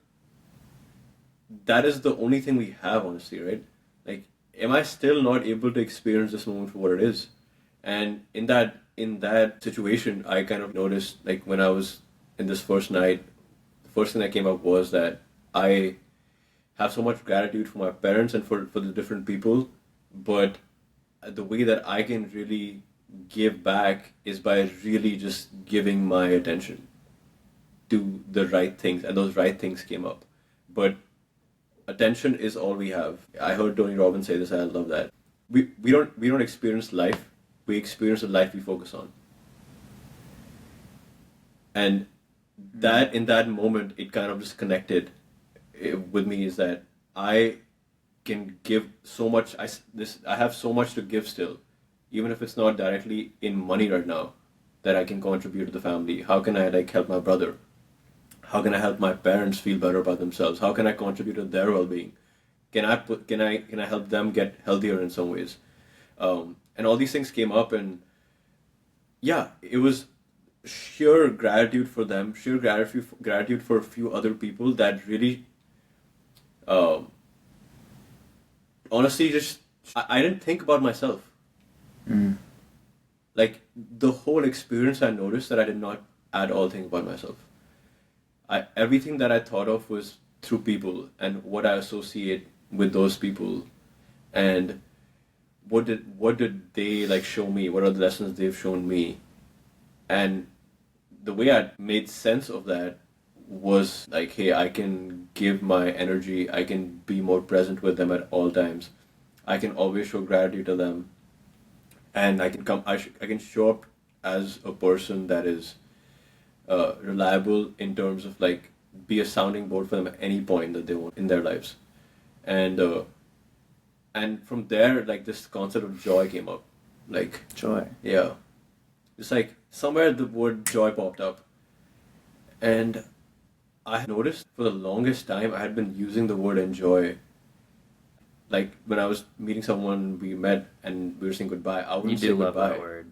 That is the only thing we have, honestly, right? Like, am I still not able to experience this moment for what it is? And in that situation, I kind of noticed, like when I was in this first night, the first thing that came up was that I have so much gratitude for my parents and for the different people, but the way that I can really give back is by really just giving my attention to the right things, and those right things came up. But attention is all we have. I heard Tony Robbins say this, and I love that. We don't experience life, we experience the life we focus on. And that in that moment, it kind of just connected with me, is that I can give so much. I have so much to give still, even if it's not directly in money right now, that I can contribute to the family. How can I like help my brother? How can I help my parents feel better about themselves? How can I contribute to their well-being? Can I help them get healthier in some ways? And all these things came up, and yeah, it was sheer gratitude for them, sheer gratitude for a few other people that really, honestly, just I didn't think about myself. Like the whole experience, I noticed that I did not at all think about myself. everything that I thought of was through people and what I associate with those people, and what did they like show me? What are the lessons they've shown me? And the way I made sense of that was like, hey, I can give my energy, I can be more present with them at all times. I can always show gratitude to them, and I can show up as a person that is reliable in terms of like be a sounding board for them at any point that they want in their lives. And from there, like this concept of joy came up. Like, Joy. yeah, it's like somewhere the word joy popped up, and I had noticed for the longest time I had been using the word enjoy. Like when I was meeting someone, we met and we were saying goodbye, I You wouldn't say do love goodbye. that word.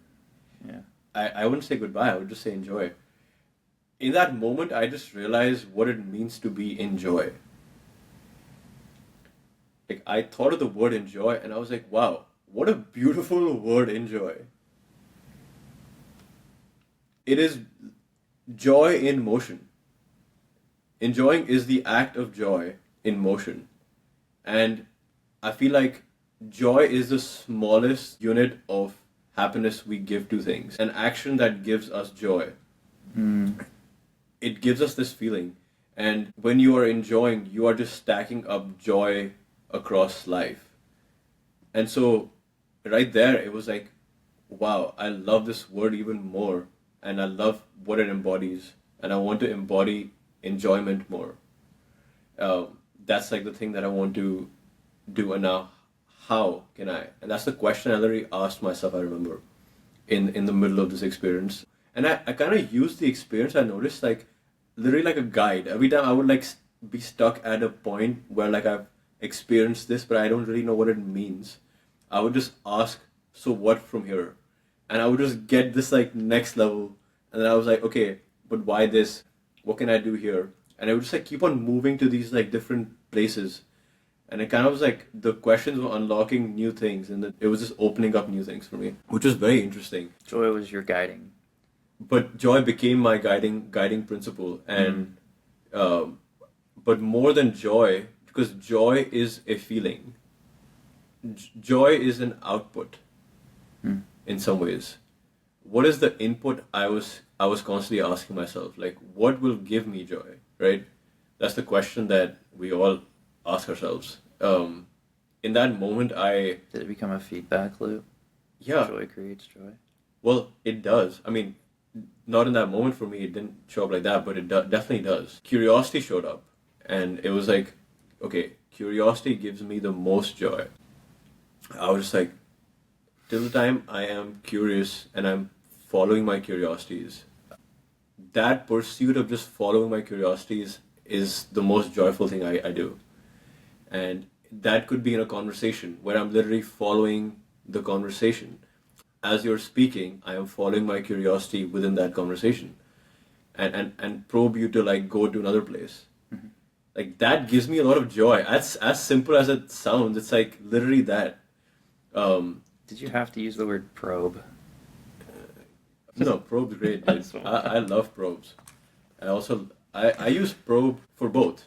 Yeah. I wouldn't say goodbye, I would just say enjoy. In that moment, I just realized what it means to be enjoy. Like I thought of the word enjoy and I was like, wow, what a beautiful word, enjoy. It is joy in motion. Enjoying is the act of joy in motion. And I feel like joy is the smallest unit of happiness we give to things. An action that gives us joy. It gives us this feeling. And when you are enjoying, you are just stacking up joy across life. And so, right there, it was like, wow, I love this word even more. And I love what it embodies. And I want to embody enjoyment more. That's like the thing that I want to do. And now, how can I? And that's the question I literally asked myself, I remember, in the middle of this experience. And I kind of used the experience, I noticed, like, literally like a guide. Every time I would, like, be stuck at a point where, like, I've experienced this, but I don't really know what it means. I would just ask, so what from here? And I would just get this, like, next level. And then I was like, okay, but why this? What can I do here? And I would just, like, keep on moving to these, like, different places. And it kind of was like the questions were unlocking new things, and it was just opening up new things for me, which was very interesting. Joy was your guiding. But joy became my guiding principle, and but more than joy, because joy is a feeling. Joy is an output in some ways. What is the input? I was constantly asking myself, like, what will give me joy, right? That's the question that we all ask ourselves. In that moment, Did it become a feedback loop? yeah, Joy creates joy. well, it does. I mean, not in that moment for me, it didn't show up like that, but it definitely does. Curiosity showed up, and it was like, okay, curiosity gives me the most joy. I was just like, till the time I am curious and I'm following my curiosities, that pursuit of just following my curiosities is the most joyful thing I do. And that could be in a conversation where I'm literally following the conversation. As you're speaking, I am following my curiosity within that conversation and probe you to like go to another place. Like that gives me a lot of joy. As simple as it sounds, it's like literally that. Did you have to use the word probe? No, probe's great, dude. That's what- I love probes. I use probe for both.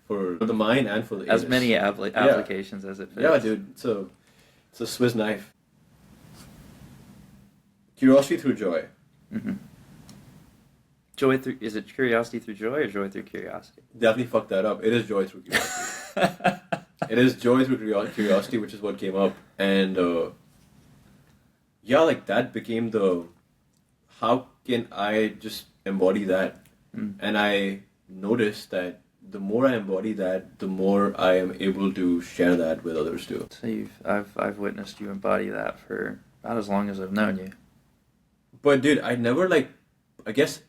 For the mind and for the As anus. many applications as it fits. Yeah, dude. It's a Swiss knife. Curiosity through joy. Joy through, is it curiosity through joy or joy through curiosity? Definitely fucked that up. It is joy through curiosity. It is joy through curiosity, which is what came up. And yeah, like that became the, how can I just embody that? And I noticed that the more I embody that, the more I am able to share that with others too. So I've witnessed you embody that for about as long as I've known you. But dude, I never like, I guess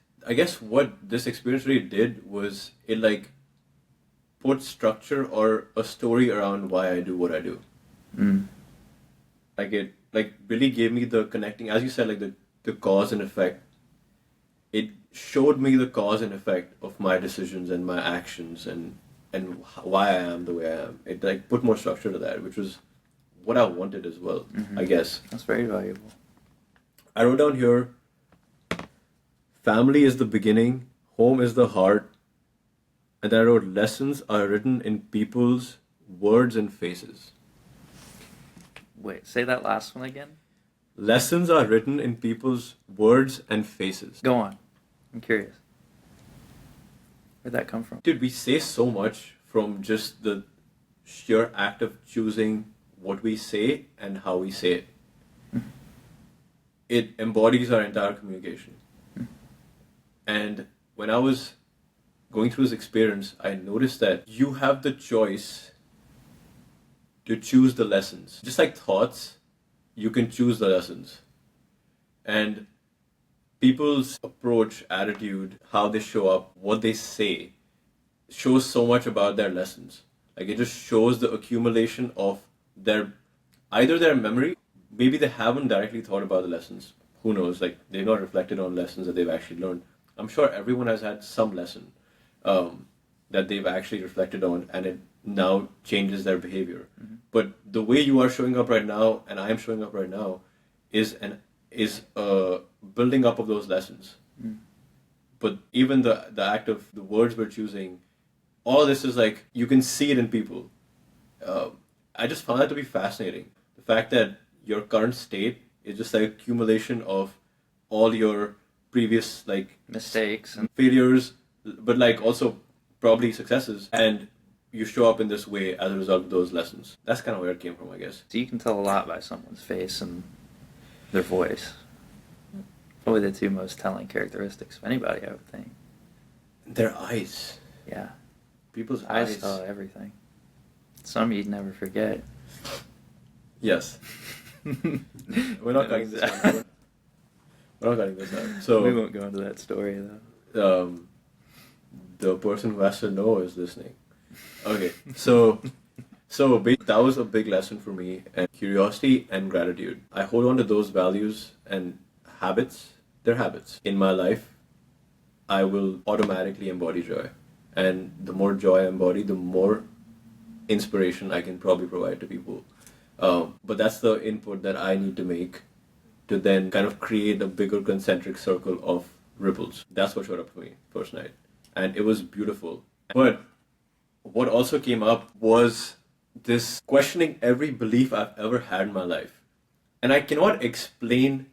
what this experience really did was it like put structure or a story around why I do what I do. Like it like really gave me the connecting, as you said, like the cause and effect. It showed me the cause and effect of my decisions and my actions and why I am the way I am. It like put more structure to that, which was what I wanted as well, I guess. That's very valuable. I wrote down here, family is the beginning, home is the heart, And then I wrote, lessons are written in people's words and faces. Wait, say that last one again. Lessons are written in people's words and faces. Go on. I'm curious. Where'd that come from? Dude, we say so much from just the sheer act of choosing what we say and how we say it. It embodies our entire communication. And when I was going through this experience, I noticed that you have the choice to choose the lessons. Just like thoughts, you can choose the lessons. And people's approach, attitude, how they show up, what they say, shows so much about their lessons. Like, it just shows the accumulation of either their memory, maybe they haven't directly thought about the lessons. Who knows? Like, they've not reflected on lessons that they've actually learned. I'm sure everyone has had some lesson that they've actually reflected on, and it now changes their behavior. Mm-hmm. But the way you are showing up right now, and I am showing up right now, is a building up of those lessons. Mm. But even the act of the words we're choosing, all this is like, you can see it in people. I just found that to be fascinating. The fact that your current state is just like accumulation of all your previous like mistakes and failures, but like also probably successes, and you show up in this way as a result of those lessons. That's kind of where it came from, I guess. So you can tell a lot by someone's face and their voice. Probably the two most telling characteristics of anybody, I would think. Their eyes. Yeah. People's eyes tell everything. Some you'd never forget. Yes. We're not cutting this out. We're not cutting this out. So we won't go into that story though. The person who has to know is listening. Okay, so that was a big lesson for me, and curiosity and gratitude. I hold on to those values and habits. They're habits. In my life, I will automatically embody joy. And the more joy I embody, the more inspiration I can probably provide to people. But that's the input that I need to make to then kind of create a bigger concentric circle of ripples. That's what showed up for me first night. And it was beautiful. But what also came up was this questioning every belief I've ever had in my life. And I cannot explain,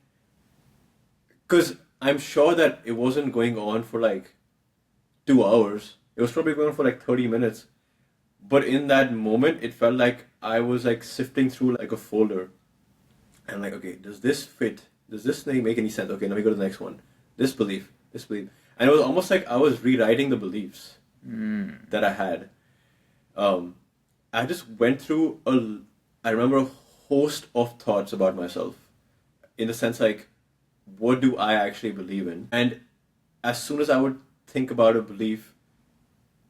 because I'm sure that it wasn't going on for like 2 hours. It was probably going on for like 30 minutes. But in that moment, it felt like I was like sifting through like a folder. And like, okay, does this fit? Does this thing make any sense? Okay, now we go to the next one. This belief. And it was almost like I was rewriting the beliefs that I had. I just went through I remember a host of thoughts about myself. In the sense like, what do I actually believe in? And as soon as I would think about a belief,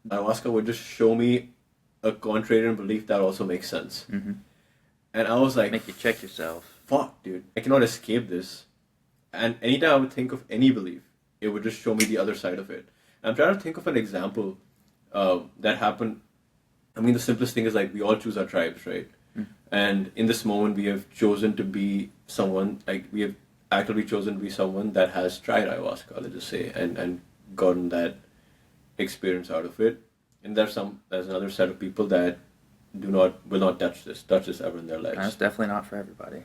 Ayahuasca would just show me a contrarian belief that also makes sense. Mm-hmm. And I was like, make you check yourself. Fuck, dude. I cannot escape this. And anytime I would think of any belief, it would just show me the other side of it. And I'm trying to think of an example that happened. I mean, the simplest thing is like, we all choose our tribes, right? Mm. And in this moment, we have chosen to be someone, like we have actively chosen to be someone that has tried ayahuasca, let's just say, and gotten that experience out of it. And there's another set of people that will not touch this ever in their lives. That's definitely not for everybody.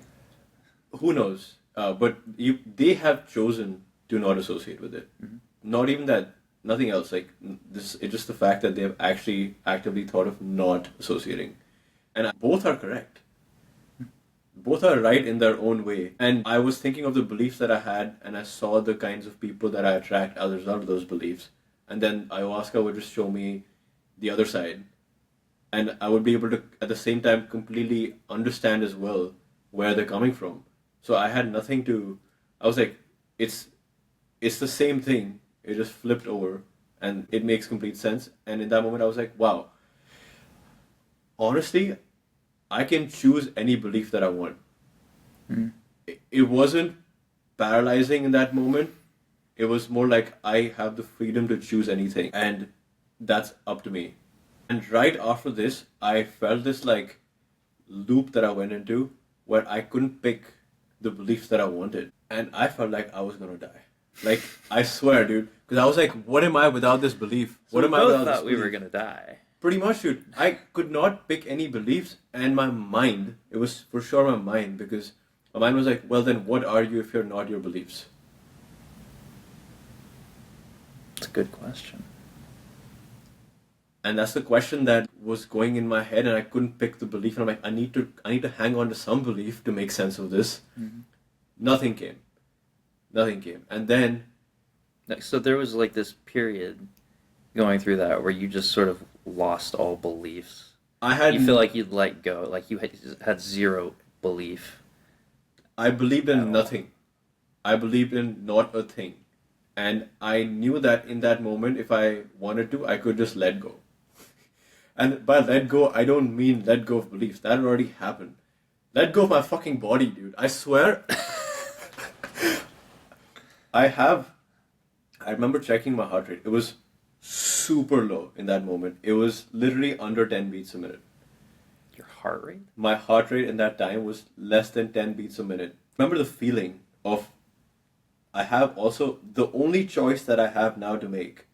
Who knows? But they have chosen to not associate with it. Mm-hmm. Not even that, nothing else. Like this, it's just the fact that they have actually actively thought of not associating. And both are correct. Both are right in their own way. And I was thinking of the beliefs that I had, and I saw the kinds of people that I attract as a result of those beliefs. And then ayahuasca would just show me the other side. And I would be able to, at the same time, completely understand as well where they're coming from. So I had nothing to, I was like, it's the same thing. It just flipped over and it makes complete sense. And in that moment, I was like, wow, honestly, I can choose any belief that I want. Mm. It wasn't paralyzing in that moment. It was more like I have the freedom to choose anything, and that's up to me. And right after this, I felt this like loop that I went into where I couldn't pick the beliefs that I wanted. And I felt like I was going to die. Like, I swear, dude. Because I was like, what am I without this belief? So What we am I both without this thought we were belief? gonna die. Pretty much, dude. I could not pick any beliefs, and my mind, it was for sure my mind, because my mind was like, well, then what are you if you're not your beliefs? It's a good question. And that's the question that was going in my head, and I couldn't pick the belief. And I'm like, I need to hang on to some belief to make sense of this. Mm-hmm. Nothing came. Nothing came. And then, So there was like this period going through that where you just sort of lost all beliefs. I had... You feel like you'd let go, like you had zero belief. I believed at in all. nothing. I believed in not a thing. And I knew that in that moment, if I wanted to, I could just let go. And by let go, I don't mean let go of beliefs. That had already happened. Let go of my fucking body, dude. I swear. I remember checking my heart rate. It was super low in that moment. It was literally under 10 beats a minute. Your heart rate? My heart rate in that time was less than 10 beats a minute. Remember the feeling of, I have also, the only choice that I have now to make,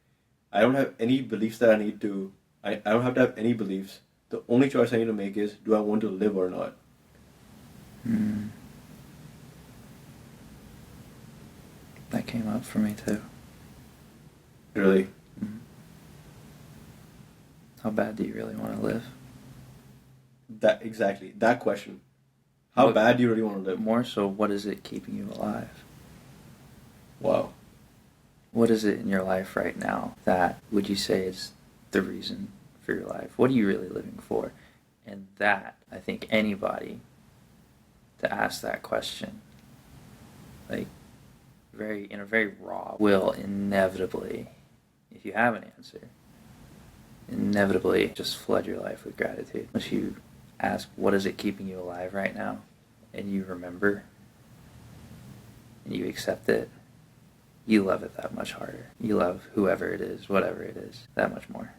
I don't have any beliefs that I need to, I don't have to have any beliefs. The only choice I need to make is, do I want to live or not? That came up for me too. Really? How bad do you really want to live? Exactly. That question. How What- bad do you really want to live? More so, what is it keeping you alive? Wow. What is it in your life right now that would you say is the reason for your life? What are you really living for? And that, I think anybody to ask that question, like in a very raw, will inevitably, if you have an answer, inevitably just flood your life with gratitude. Once you ask, what is it keeping you alive right now? And you remember, and you accept it, you love it that much harder. You love whoever it is, whatever it is, that much more.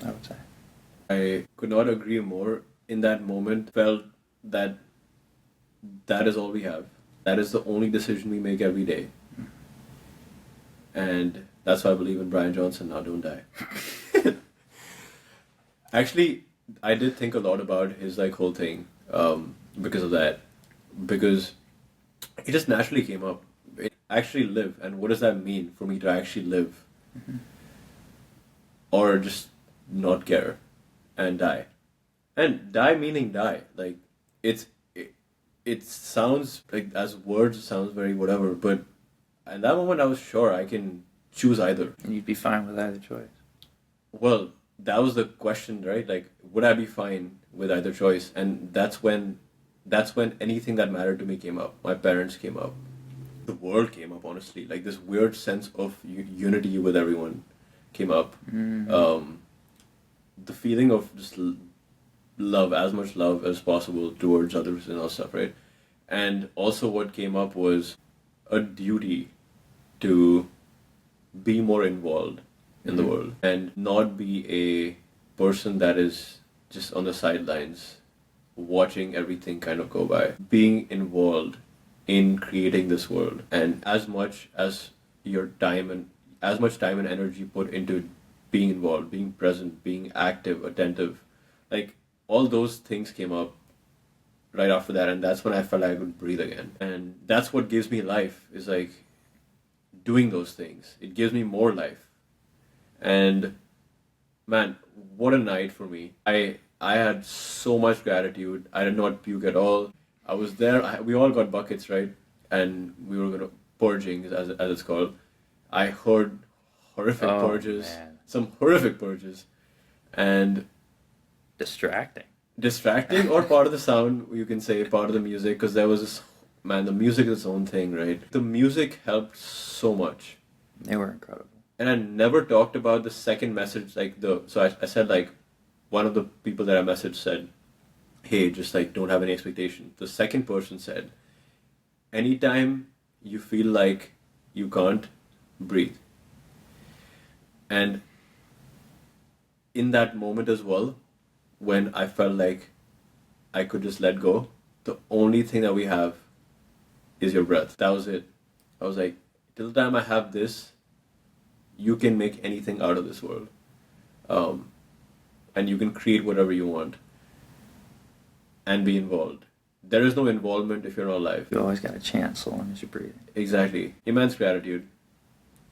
I would say. I could not agree more. In that moment, felt that that is all we have. That is the only decision we make every day. And that's why I believe in Brian Johnson, now don't die. Actually, I did think a lot about his whole thing because of that. Because it just naturally came up. Actually live, and what does that mean for me to actually live? Mm-hmm. Or just not care and die. And die meaning die. Like, it sounds like, as words, it sounds very whatever, but at that moment I was sure I can choose either. And you'd be fine with either choice. Well, that was the question, right? Like, would I be fine with either choice? And that's when anything that mattered to me came up. My parents came up. The world came up, honestly. Like, this weird sense of unity with everyone came up. Mm-hmm. The feeling of just love, as much love as possible towards others and all stuff, right? And also what came up was a duty to be more involved in the world and not be a person that is just on the sidelines watching everything kind of go by. Being involved in creating this world, and as much time and energy put into being involved, being present, being active, attentive, like all those things came up right after that, and that's when I felt like I could breathe again. And that's what gives me life, is like doing those things. It gives me more life. And man, what a night for me. I had so much gratitude. I did not puke at all. I was there. We all got buckets, right? And we were gonna purging, as it's called. I heard horrific purges, man. some horrific purges, and distracting or part of the sound, you can say, part of the music, because there was this, man, the music is its own thing, right? The music helped so much. They were incredible. And I never talked about the second message, so I said, like, one of the people that I messaged said, hey, just like, don't have any expectation. The second person said, anytime you feel like you can't, breathe. And in that moment as well, when I felt like I could just let go, the only thing that we have is your breath. That was it. I was like, till the time I have this, you can make anything out of this world. And you can create whatever you want and be involved. There is no involvement if you're not alive. You always got a chance so long as you're breathing. Exactly. Immense gratitude.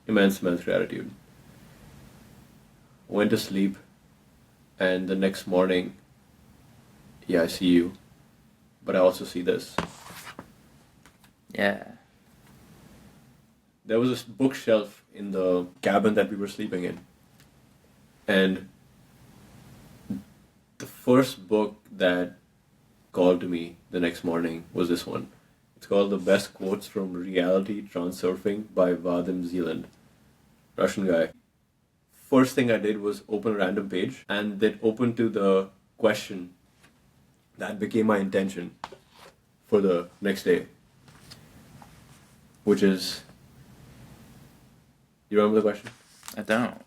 Immense gratitude. Went to sleep, and the next morning, yeah, I see you, but I also see this. Yeah. There was this bookshelf in the cabin that we were sleeping in, and the first book that called to me the next morning was this one. It's called The Best Quotes from Reality Transurfing by Vadim Zealand. Russian guy. First thing I did was open a random page, and it opened to the question that became my intention for the next day, which is, you remember the question? I don't.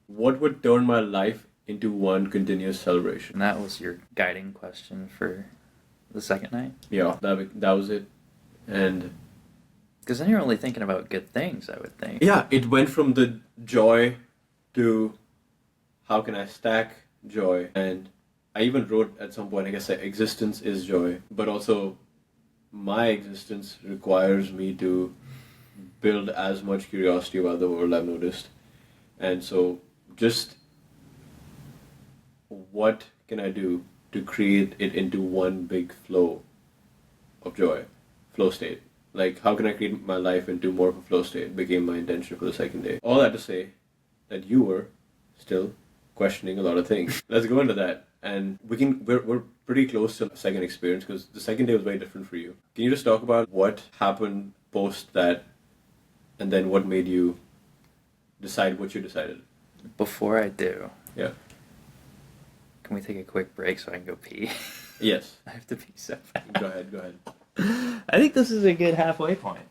What would turn my life into one continuous celebration? And that was your guiding question for the second night? Yeah, that was it. And because then you're only thinking about good things, I would think. yeah, it went from the joy to how can I stack joy. And I even wrote at some point, I guess, that existence is joy, but also my existence requires me to build as much curiosity about the world, I've noticed. And so just what can I do to create it into one big flow of joy, flow state? Like, how can I create my life into more of a flow state became my intention for the second day. All that to say that you were still questioning a lot of things. Let's go into that. And we're pretty close to the second experience because the second day was very different for you. Can you just talk about what happened post that and then what made you decide what you decided? Before I do, Yeah. can we take a quick break so I can go pee? Yes. I have to pee so bad. Go ahead. I think this is a good halfway point.